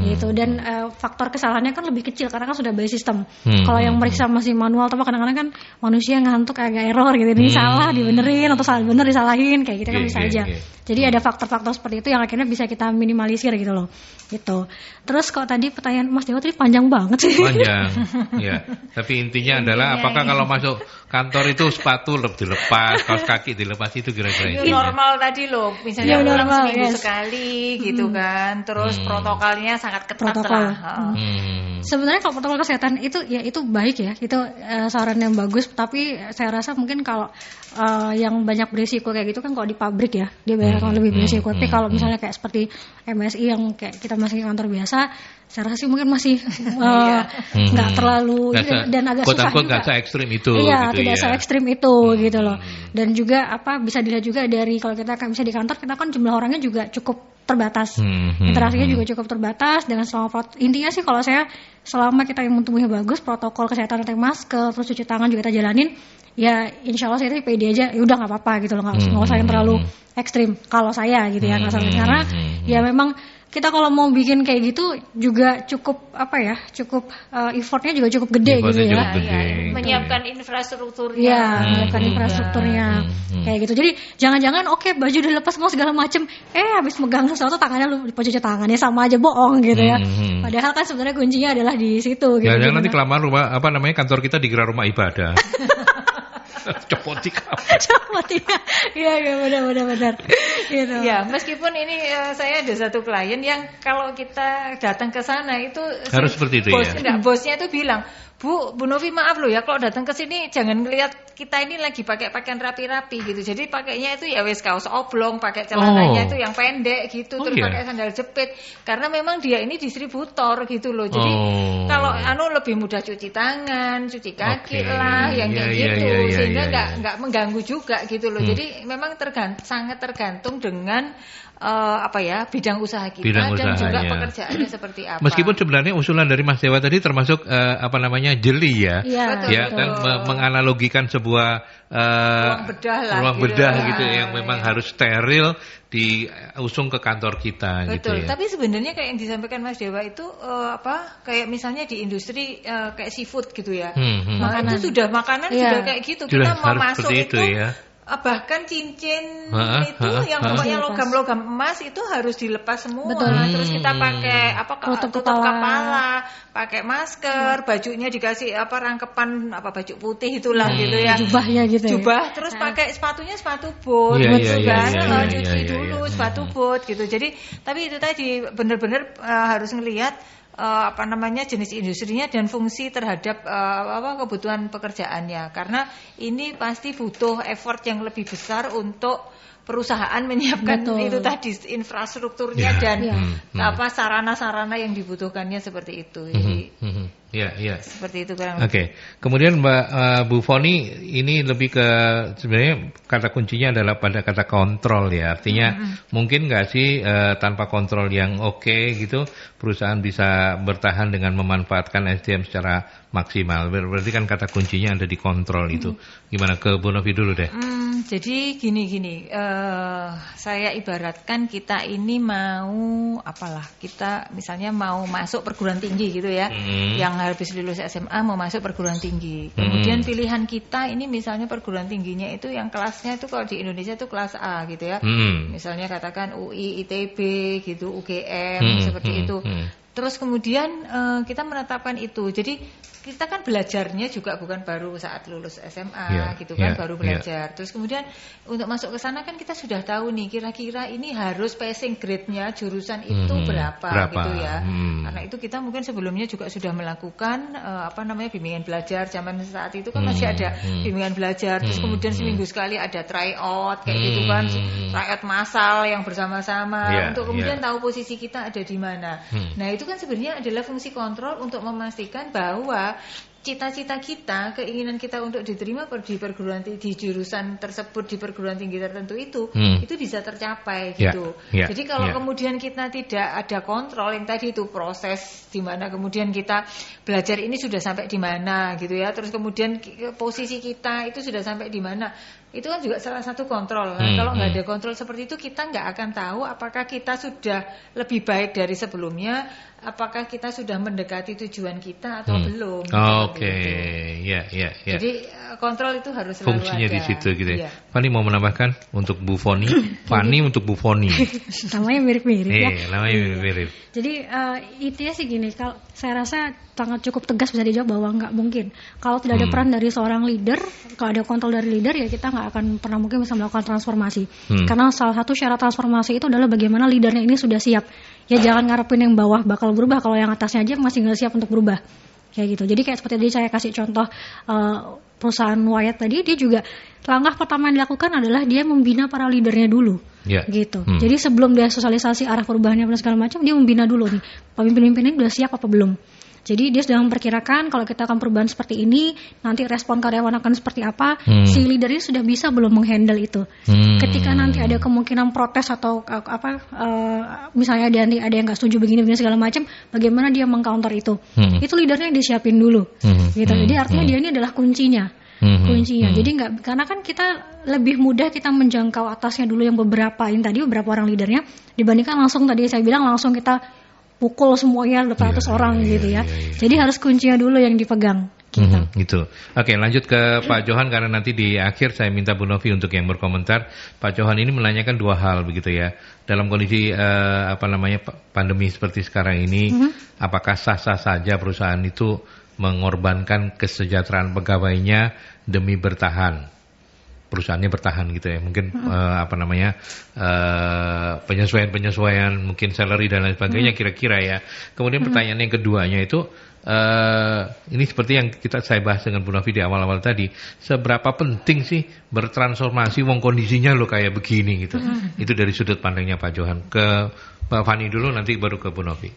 gitu. Dan faktor kesalahannya kan lebih kecil karena kan sudah by system. Kalau yang meriksa masih manual, tapi kadang-kadang kan manusia ngantuk agak error gitu. Ini salah dibenerin atau salah bener disalahin kayak gitu kan bisa aja. Jadi ada faktor-faktor seperti itu yang akhirnya bisa kita minimalisir gitu loh. Gitu. Terus kalau tadi pertanyaan Mas Dewa tadi panjang banget sih. Panjang. Ya, tapi intinya adalah apakah kalau masuk kantor itu sepatu dilepas, kaos kaki dilepas, itu kira-kira itu normal tadi loh, misalnya normal seminggu sekali gitu kan, terus protokolnya sangat ketat lah. Sebenarnya kalau protokol kesehatan itu ya itu baik ya, itu saran yang bagus, tapi saya rasa mungkin kalau yang banyak berisiko kayak gitu kan kalau di pabrik ya, dia banyak lebih berisiko. Tapi kalau misalnya kayak seperti MSI yang kayak kita masih kantor biasa, saya rasa sih mungkin masih nggak terlalu dan agak susah juga. Nggak se-ekstrim itu. Iya, gitu tidak ya. se-ekstrim itu gitu loh. Dan juga bisa dilihat juga dari kalau kita kan bisa di kantor, kita kan jumlah orangnya juga cukup terbatas. Interaksinya juga cukup terbatas dengan intinya sih kalau saya selama kita yang tubuhnya bagus, protokol kesehatan pakai masker, terus cuci tangan juga kita jalanin, ya insya Allah saya pede aja, ya udah nggak apa-apa gitu loh, nggak usah yang terlalu ekstrim kalau saya gitu ya, karena ya memang kita kalau mau bikin kayak gitu juga cukup effortnya juga cukup gede gitu ya. Menyiapkan infrastrukturnya. Iya, menyiapkan infrastrukturnya kayak gitu. Jadi jangan-jangan baju udah lepas mau segala macem, habis megang sesuatu tangannya lu cuci tangannya, sama aja bohong gitu ya. Padahal kan sebenarnya kuncinya adalah di situ. Gitu. Jangan nanti kelamaan kantor kita dikira rumah ibadah. Copoti iya benar gitu. Ya, meskipun ini saya ada satu klien yang kalau kita datang ke sana itu harus seperti itu bosnya itu bilang, Bu Novi maaf loh ya kalau datang ke sini jangan ngelihat kita ini lagi pakai pakaian rapi-rapi gitu. Jadi pakainya itu ya wes kaos oblong, pakai celananya itu yang pendek gitu, terus pakai sandal jepit karena memang dia ini distributor gitu loh. Jadi kalau lebih mudah cuci tangan, cuci kaki lah yang kayak gitu sehingga nggak mengganggu juga gitu loh. Jadi memang sangat tergantung dengan bidang usaha kita dan juga pekerjaannya seperti apa. Meskipun sebenarnya usulan dari Mas Dewa tadi termasuk jeli ya, kan menganalogikan sebuah ruang bedah gitu yang memang harus steril diusung ke kantor kita. Betul. Gitu ya. Tapi sebenarnya kayak yang disampaikan Mas Dewa itu kayak misalnya di industri kayak seafood gitu ya. Makanan itu sudah sudah kayak gitu. Sudah kita mau masuk itu ya. Bahkan cincin itu yang pokoknya logam-logam emas itu harus dilepas semua. Betul. Terus kita pakai tutup kepala, pakai masker, bajunya dikasih rangkepan baju putih itulah gitu ya. Jubahnya gitu. Jubah, terus pakai sepatunya sepatu boot, cuci dulu sepatu boot gitu. Jadi tapi itu tadi benar-benar harus ngelihat jenis industrinya dan fungsi terhadap kebutuhan pekerjaannya, karena ini pasti butuh effort yang lebih besar untuk perusahaan menyiapkan itu tadi infrastrukturnya dan sarana-sarana yang dibutuhkannya seperti itu. Jadi seperti itu kurang lebih. Oke. Kemudian Mbak Bu Foni, ini lebih ke sebenarnya kata kuncinya adalah pada kata kontrol ya. Artinya mungkin nggak sih tanpa kontrol yang oke gitu perusahaan bisa bertahan dengan memanfaatkan SDM secara maksimal. Berarti kan kata kuncinya ada di kontrol itu. Gimana, ke Bu Novi dulu deh. Jadi gini. Saya ibaratkan kita ini mau kita misalnya mau masuk perguruan tinggi gitu ya, yang habis lulus SMA mau masuk perguruan tinggi. Kemudian pilihan kita ini misalnya perguruan tingginya itu yang kelasnya itu kalau di Indonesia itu kelas A gitu ya. Misalnya katakan UI, ITB gitu, UGM seperti itu. Terus kemudian kita menetapkan itu. Jadi kita kan belajarnya juga bukan baru saat lulus SMA baru belajar. Terus kemudian untuk masuk ke sana kan kita sudah tahu nih kira-kira ini harus passing grade-nya jurusan itu berapa gitu ya. Karena itu kita mungkin sebelumnya juga sudah melakukan bimbingan belajar. Zaman saat itu kan masih ada bimbingan belajar. Terus kemudian seminggu sekali ada tryout kayak gitu kan, tryout massal yang bersama-sama untuk kemudian tahu posisi kita ada di mana. Nah, itu kan sebenarnya adalah fungsi kontrol untuk memastikan bahwa cita-cita kita, keinginan kita untuk diterima di perguruan tinggi, di jurusan tersebut, di perguruan tinggi tertentu itu bisa tercapai gitu. Jadi kalau kemudian kita tidak ada kontrol yang tadi itu proses di mana kemudian kita belajar ini sudah sampai di mana gitu ya, terus kemudian posisi kita itu sudah sampai di mana, itu kan juga salah satu kontrol. Nah, kalau nggak ada kontrol seperti itu kita nggak akan tahu apakah kita sudah lebih baik dari sebelumnya, apakah kita sudah mendekati tujuan kita atau belum. Oke. Jadi kontrol itu harus selalu fungsinya ada. Di situ gitu ya. Fani mau menambahkan untuk Bu Foni? Fani untuk Bu Foni. Namanya mirip-mirip ya. Namanya mirip-mirip. Jadi intinya sih gini, kalau saya rasa sangat cukup tegas bisa dijawab bahwa nggak mungkin kalau tidak ada peran dari seorang leader, kalau ada kontrol dari leader ya kita nggak akan pernah mungkin bisa melakukan transformasi. Karena salah satu syarat transformasi itu adalah bagaimana leadernya ini sudah siap. Ya jangan ngarepin yang bawah bakal berubah kalau yang atasnya aja masih nggak siap untuk berubah. Kayak gitu. Jadi kayak seperti tadi saya kasih contoh perusahaan Wyatt tadi, dia juga langkah pertama yang dilakukan adalah dia membina para leadernya dulu. Gitu. Jadi sebelum dia sosialisasi arah perubahannya dan segala macam, dia membina dulu nih pemimpin-pemimpin ini udah siap apa belum. Jadi dia sudah memperkirakan kalau kita akan perubahan seperti ini, nanti respon karyawan akan seperti apa, si leader ini sudah bisa belum menghandle itu. Ketika nanti ada kemungkinan protes atau misalnya ada yang nggak setuju begini segala macam, bagaimana dia mengcounter itu? Itu leadernya yang disiapin dulu. Gitu. Jadi artinya dia ini adalah kuncinya. Jadi nggak, karena kan kita lebih mudah kita menjangkau atasnya dulu yang beberapa orang leadernya dibandingkan langsung tadi saya bilang langsung kita pukul semuanya 200 orang gitu ya. Jadi harus kuncinya dulu yang dipegang. Gitu. Oke, lanjut ke Pak Johan karena nanti di akhir saya minta Bu Novi untuk yang berkomentar. Pak Johan ini menanyakan dua hal begitu ya. Dalam kondisi pandemi seperti sekarang ini, apakah sah-sah saja perusahaan itu mengorbankan kesejahteraan pegawainya demi bertahan? Perusahaannya bertahan gitu ya, mungkin penyesuaian mungkin salary dan lain sebagainya kira-kira ya. Kemudian pertanyaan yang keduanya itu ini seperti yang saya bahas dengan Bu Novi di awal-awal tadi, seberapa penting sih bertransformasi wong kondisinya lo kayak begini gitu. Itu dari sudut pandangnya Pak Johan. Ke Mbak Fani dulu, nanti baru ke Bu Novi.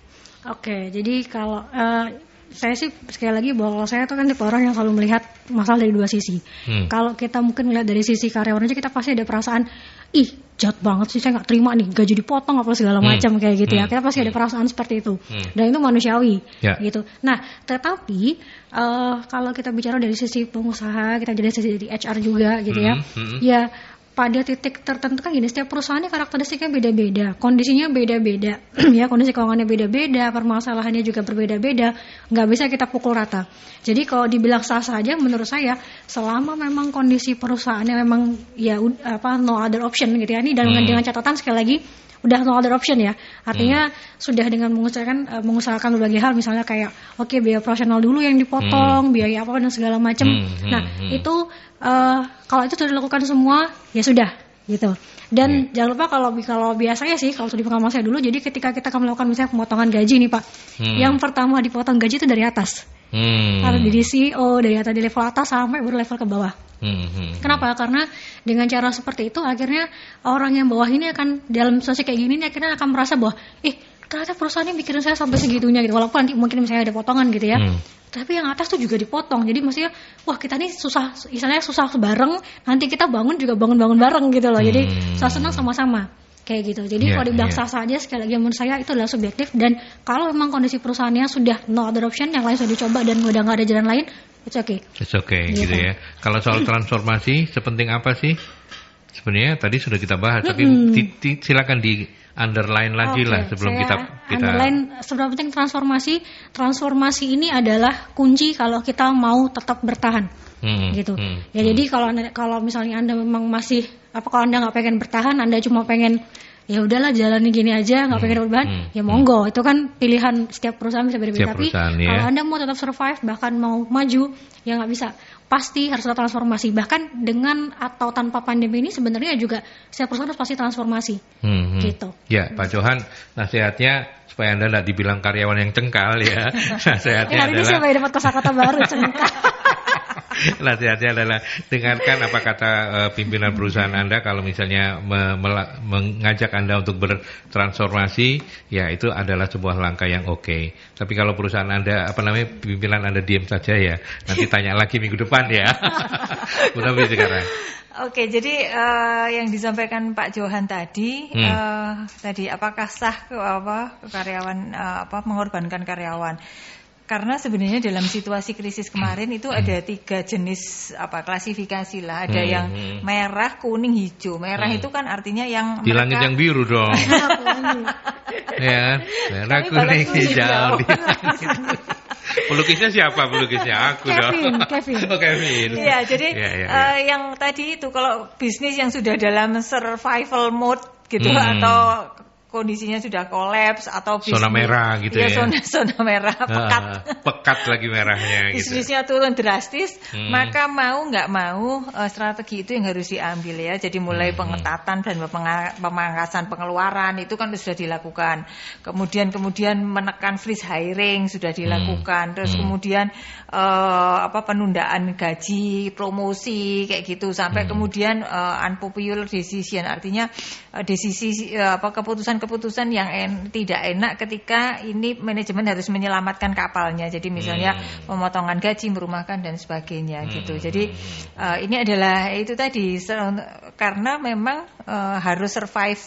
Oke, jadi kalau saya sih sekali lagi bahwa saya itu kan tipe orang yang selalu melihat masalah dari dua sisi. Kalau kita mungkin melihat dari sisi karyawan aja, kita pasti ada perasaan, jahat banget sih, saya nggak terima nih gaji dipotong apa segala macam kayak gitu ya. Kita pasti ada perasaan seperti itu dan itu manusiawi gitu. Nah tetapi kalau kita bicara dari sisi pengusaha, kita dari sisi HR juga gitu ya, ya pada titik tertentu kan gini, setiap perusahaannya karakteristiknya beda-beda, kondisinya beda-beda, ya kondisi keuangannya beda-beda, permasalahannya juga berbeda-beda, nggak bisa kita pukul rata. Jadi kalau dibilang sah-sah aja, menurut saya selama memang kondisi perusahaannya memang ya no other option gitu ya, ini dengan catatan sekali lagi udah no other option ya, artinya sudah dengan mengusahakan berbagai hal, misalnya kayak biaya operasional dulu yang dipotong, biaya apa dan segala macam. Nah itu kalau itu sudah dilakukan semua ya sudah gitu. Dan jangan lupa kalau biasanya sih kalau di pengalaman saya dulu, jadi ketika kita akan melakukan misalnya pemotongan gaji nih Pak, yang pertama dipotong gaji itu dari atas, dari CEO, dari atas, di level atas sampai baru level ke bawah. Kenapa? Karena dengan cara seperti itu akhirnya orang yang bawah ini akan dalam situasi kayak gini akhirnya akan merasa bahwa ternyata perusahaannya mikirin saya sampai segitunya gitu, walaupun nanti mungkin misalnya ada potongan gitu ya, tapi yang atas tuh juga dipotong. Jadi maksudnya kita nih susah, misalnya susah bareng, nanti kita bangun juga bangun bareng gitu loh. Jadi senang sama-sama kayak gitu. Jadi kalau dibilang sah-sah aja, sekali lagi menurut saya itu adalah subjektif, dan kalau memang kondisi perusahaannya sudah no other option, yang lain sudah dicoba dan udah nggak ada jalan lain, it's okay gitu ya. Kalau soal transformasi, sepenting apa sih? Sebenarnya tadi sudah kita bahas, tapi silakan di underline lagi lah sebelum kita underline seberapa penting transformasi ini adalah kunci kalau kita mau tetap bertahan gitu. Ya jadi kalau misalnya Anda memang masih kalau Anda nggak pengen bertahan, Anda cuma pengen ya udahlah jalani gini aja, nggak pengen berubah, ya monggo, itu kan pilihan setiap perusahaan bisa berbeda. Tapi kalau Anda mau tetap survive, bahkan mau maju, ya nggak bisa, pasti harus ada transformasi. Bahkan dengan atau tanpa pandemi ini sebenarnya juga setiap perusahaan harus pasti transformasi gitu. Ya Pak Johan, nasihatnya supaya Anda tidak dibilang karyawan yang cengkal ya. Nasihatnya hari ini saya dapat kosakata baru, cengkal. Nasihatnya adalah dengarkan apa kata pimpinan perusahaan Anda. Kalau misalnya mengajak Anda untuk bertransformasi, ya itu adalah sebuah langkah yang oke. Tapi kalau perusahaan Anda, pimpinan Anda diam saja ya, nanti tanya lagi minggu depan ya. Udah sekarang. Oke, jadi yang disampaikan Pak Johan tadi, apakah sah karyawan mengorbankan karyawan? Karena sebenarnya dalam situasi krisis kemarin itu ada 3 jenis klasifikasi lah. Ada yang merah, kuning, hijau. Merah itu kan artinya yang di langit yang biru dong. Ya, merah, kuning, hijau. Pelukisnya siapa? Pelukisnya aku dong. Kevin. Iya, jadi yang tadi itu kalau bisnis yang sudah dalam survival mode gitu atau kondisinya sudah kolaps atau bisnis zona merah gitu ya. Zona merah, pekat lagi merahnya gitu. Bisnisnya turun drastis, maka mau nggak mau strategi itu yang harus diambil ya. Jadi mulai pengetatan dan pemangkasan pengeluaran itu kan sudah dilakukan. Kemudian menekan freeze hiring sudah dilakukan. Terus kemudian penundaan gaji, promosi kayak gitu, sampai kemudian unpopular decision, artinya keputusan yang tidak enak ketika ini manajemen harus menyelamatkan kapalnya. Jadi misalnya pemotongan gaji, merumahkan dan sebagainya gitu. Jadi ini adalah itu tadi, karena memang harus survive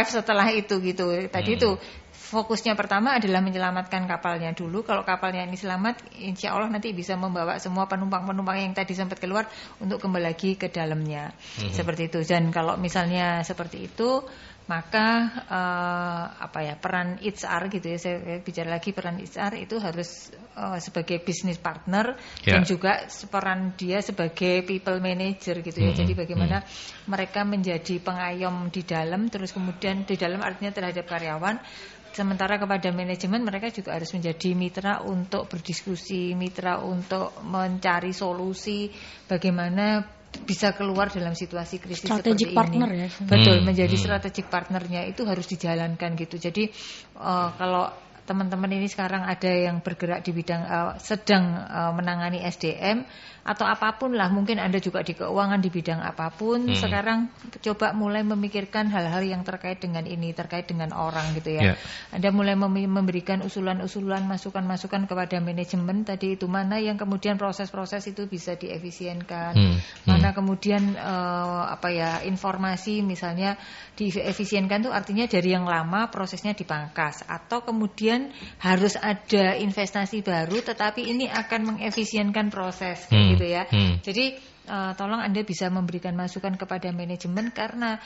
setelah itu gitu. Tadi itu fokusnya pertama adalah menyelamatkan kapalnya dulu. Kalau kapalnya ini selamat, insya Allah nanti bisa membawa semua penumpang-penumpang yang tadi sempat keluar untuk kembali lagi ke dalamnya. Seperti itu. Dan kalau misalnya seperti itu, maka peran HR gitu ya, saya bicara lagi peran HR itu harus sebagai business partner dan juga peran dia sebagai people manager gitu ya. Jadi bagaimana mereka menjadi pengayom di dalam, terus kemudian di dalam artinya terhadap karyawan. Sementara kepada manajemen mereka juga harus menjadi mitra untuk berdiskusi, mitra untuk mencari solusi bagaimana bisa keluar dalam situasi krisis strategic seperti partner ini. Ya. Betul, menjadi strategic partnernya itu harus dijalankan gitu. Jadi kalau teman-teman ini sekarang ada yang bergerak di bidang sedang menangani SDM atau apapun lah, mungkin Anda juga di keuangan di bidang apapun, sekarang coba mulai memikirkan hal-hal yang terkait dengan ini, terkait dengan orang gitu ya. Anda mulai memberikan usulan-usulan, masukan-masukan kepada manajemen tadi itu, mana yang kemudian proses-proses itu bisa diefisienkan, mana kemudian informasi misalnya diefisienkan itu artinya dari yang lama prosesnya dipangkas, atau kemudian harus ada investasi baru tetapi ini akan mengefisienkan proses gitu ya. Jadi tolong Anda bisa memberikan masukan kepada manajemen, karena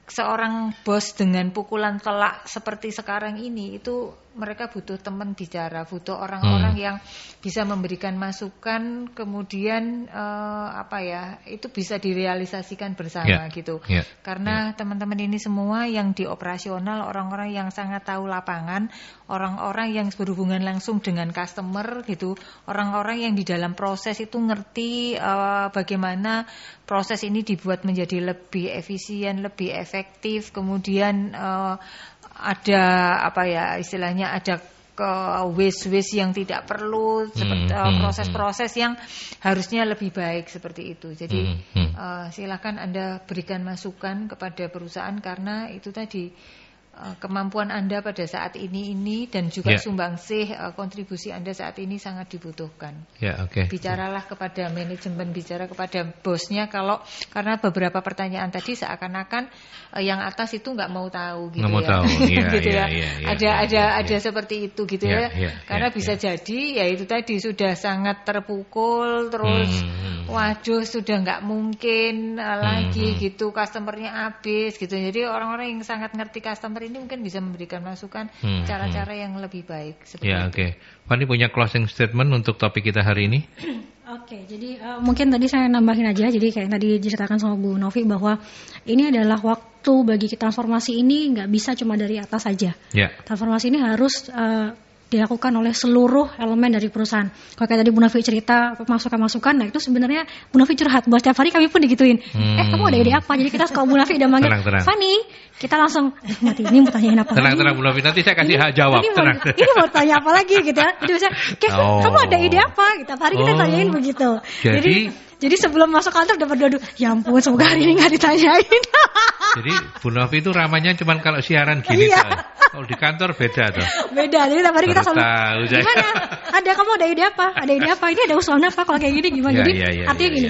seorang bos dengan pukulan telak seperti sekarang ini itu mereka butuh teman bicara, butuh orang-orang yang bisa memberikan masukan, kemudian itu bisa direalisasikan bersama gitu. Karena teman-teman ini semua yang di operasional, orang-orang yang sangat tahu lapangan, orang-orang yang berhubungan langsung dengan customer gitu, orang-orang yang di dalam proses itu ngerti bagaimana proses ini dibuat menjadi lebih efisien, lebih efektif, kemudian ada istilahnya ada waste yang tidak perlu, proses-proses yang harusnya lebih baik seperti itu. Jadi silakan Anda berikan masukan kepada perusahaan, karena itu tadi kemampuan Anda pada saat ini dan juga sumbangsih kontribusi Anda saat ini sangat dibutuhkan. Bicaralah kepada manajemen, bicara kepada bosnya, karena beberapa pertanyaan tadi seakan-akan yang atas itu nggak mau tahu gitu Ada seperti itu gitu karena bisa jadi ya itu tadi sudah sangat terpukul, terus waduh sudah nggak mungkin lagi gitu, customernya habis gitu. Jadi orang-orang yang sangat ngerti customer ini mungkin bisa memberikan masukan cara-cara yang lebih baik seperti itu. Fanny punya closing statement untuk topik kita hari ini? Jadi mungkin tadi saya nambahin aja. Jadi kayak tadi diceritakan sama Bu Novi bahwa ini adalah waktu bagi kita, transformasi ini nggak bisa cuma dari atas saja. Transformasi ini harus dilakukan oleh seluruh elemen dari perusahaan. Kalau kayak tadi Bu Novi cerita masukan-masukan, nah itu sebenarnya Bu Novi curhat. Bahwa setiap hari kami pun digituin. Kamu ada ide apa? Jadi kita kalau Bu Novi udah manggil Fanny, kita langsung mati ini mau tanyain apa? Tenang Bu Novi, nanti saya kasih hak jawab. Ini mau tanya apa lagi gitu ya? Jadi misalnya, kamu ada ide apa? Setiap hari kita tanyain begitu. Jadi sebelum masuk kantor udah berdoa, ya ampun semoga hari ini nggak ditanyain. Jadi Bu Novi itu ramanya cuma kalau siaran gini. Kalau di kantor beda tuh. Beda. Jadi tiap hari kita selalu gimana? Kamu ada ide apa? Ada ide apa? Ini ada usulan apa? Kalau kayak gini gimana? Jadi artinya gini,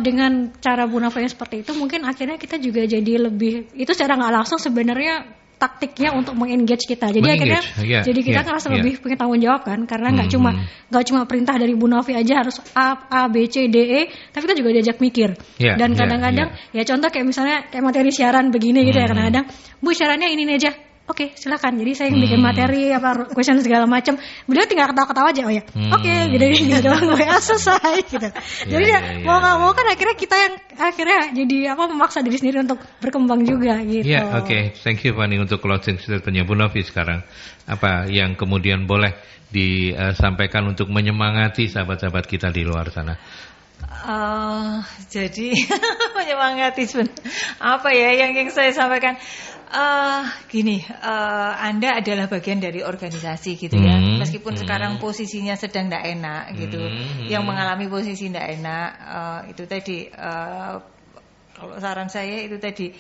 dengan cara Bu Novi yang seperti itu mungkin akhirnya kita juga jadi lebih, itu secara nggak langsung sebenarnya taktiknya untuk mengengage kita. Jadi akhirnya jadi kita ngerasa lebih punya tanggung jawab kan, karena nggak cuma perintah dari Bu Novi aja harus A B C D E, tapi kita juga diajak mikir. Dan kadang-kadang ya contoh kayak misalnya kayak materi siaran begini gitu ya, kadang-kadang Bu siarannya ini aja. Oke, silakan. Jadi saya yang bikin materi question segala macam. Beliau tinggal ketawa-ketawa aja. Gitu doang, selesai gitu. Jadi mau nggak mau kan akhirnya kita yang akhirnya jadi memaksa diri sendiri untuk berkembang juga gitu. Thank you Fanny untuk closing statement-nya Bu Novi sekarang. Apa yang kemudian boleh disampaikan untuk menyemangati sahabat-sahabat kita di luar sana? Jadi menyemangati apa ya yang saya sampaikan? Anda adalah bagian dari organisasi gitu ya. Meskipun sekarang posisinya sedang tidak enak gitu, yang mengalami posisi tidak enak, itu tadi kalau saran saya itu tadi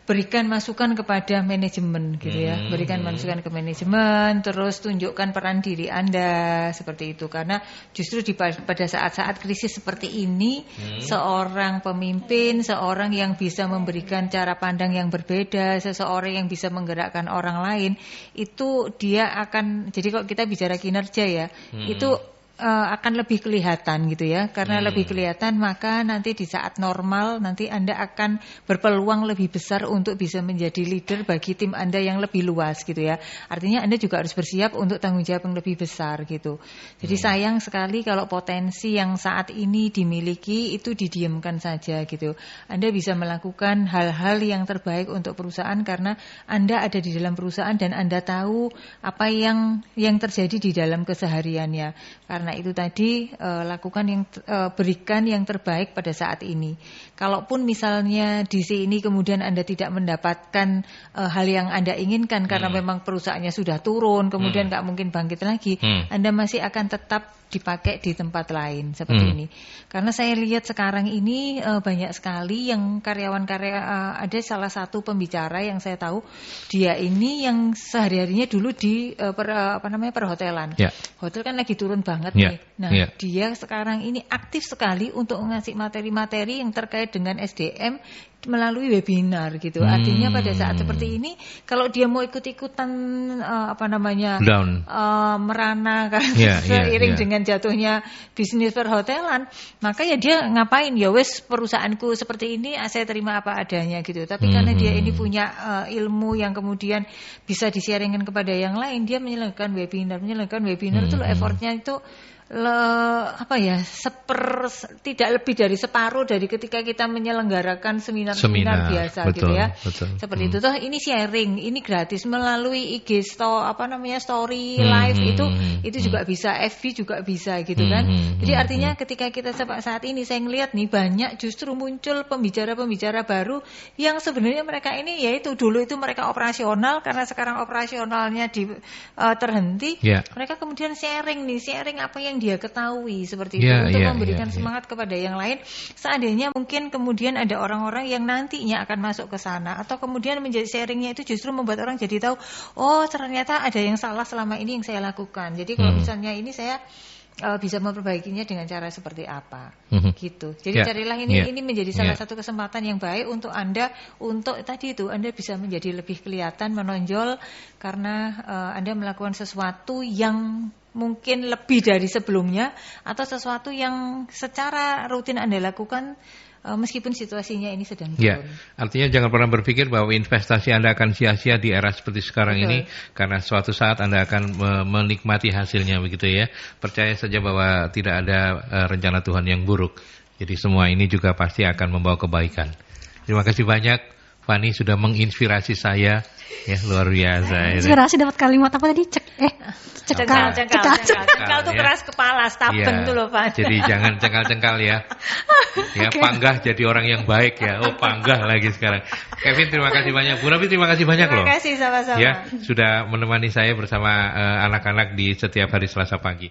berikan masukan kepada manajemen gitu ya. Berikan masukan ke manajemen, terus tunjukkan peran diri Anda seperti itu, karena justru pada saat-saat krisis seperti ini seorang pemimpin, seorang yang bisa memberikan cara pandang yang berbeda, seseorang yang bisa menggerakkan orang lain, itu dia akan, jadi kalau kita bicara kinerja ya, itu akan lebih kelihatan gitu ya. Karena lebih kelihatan, maka nanti di saat normal nanti Anda akan berpeluang lebih besar untuk bisa menjadi leader bagi tim Anda yang lebih luas gitu ya. Artinya Anda juga harus bersiap untuk tanggung jawab yang lebih besar gitu. Jadi sayang sekali kalau potensi yang saat ini dimiliki itu didiamkan saja gitu. Anda bisa melakukan hal-hal yang terbaik untuk perusahaan karena Anda ada di dalam perusahaan dan Anda tahu apa yang terjadi di dalam kesehariannya. Karena karena itu tadi berikan yang terbaik pada saat ini. Kalaupun misalnya di sini kemudian Anda tidak mendapatkan hal yang Anda inginkan karena memang perusahaannya sudah turun, kemudian nggak mungkin bangkit lagi, Anda masih akan tetap dipakai di tempat lain seperti ini. Karena saya lihat sekarang ini banyak sekali yang ada salah satu pembicara yang saya tahu, dia ini yang sehari-harinya dulu di perhotelan. Hotel kan lagi turun banget nih. Nah, dia sekarang ini aktif sekali untuk ngasih materi-materi yang terkait dengan SDM melalui webinar gitu. Artinya pada saat seperti ini kalau dia mau ikut-ikutan merana karena seiring dengan jatuhnya bisnis perhotelan, maka ya dia ngapain, ya wes perusahaanku seperti ini, saya terima apa adanya gitu. Tapi karena dia ini punya ilmu yang kemudian bisa di-sharingkan kepada yang lain, dia menyelenggarakan webinar itu effortnya itu tidak lebih dari separuh dari ketika kita menyelenggarakan seminar biasa, betul, gitu ya. Betul. Seperti itu. Toh ini sharing, ini gratis melalui IG story live itu juga bisa, FB juga bisa gitu kan. Jadi artinya ketika kita saat ini saya ngelihat nih banyak justru muncul pembicara-pembicara baru yang sebenarnya mereka ini yaitu dulu itu mereka operasional, karena sekarang operasionalnya terhenti. Mereka kemudian sharing apa yang dia ketahui seperti itu untuk memberikan semangat kepada yang lain. Seandainya mungkin kemudian ada orang-orang yang nantinya akan masuk ke sana, atau kemudian menjadi sharingnya itu justru membuat orang jadi tahu, oh ternyata ada yang salah selama ini yang saya lakukan. Jadi kalau misalnya ini saya bisa memperbaikinya dengan cara seperti apa, gitu. Jadi carilah ini menjadi salah satu kesempatan yang baik untuk Anda, untuk tadi itu Anda bisa menjadi lebih kelihatan, menonjol karena Anda melakukan sesuatu yang mungkin lebih dari sebelumnya, atau sesuatu yang secara rutin Anda lakukan meskipun situasinya ini sedang turun. Artinya jangan pernah berpikir bahwa investasi Anda akan sia-sia di era seperti sekarang ini, karena suatu saat Anda akan menikmati hasilnya, begitu ya. Percaya saja bahwa tidak ada rencana Tuhan yang buruk. Jadi semua ini juga pasti akan membawa kebaikan. Terima kasih banyak Fani sudah menginspirasi saya, ya luar biasa. Inspirasi dapat kalimat apa tadi? Cekal tuh keras kepala, stubborn tuh loh Pak. Jadi jangan cengkal-cengkal ya. Ya panggah jadi orang yang baik ya. Oh panggah lagi sekarang. Kevin terima kasih banyak. Bu Rafi terima kasih banyak loh. Terima kasih sama-sama. Ya sudah menemani saya bersama anak-anak di setiap hari Selasa pagi.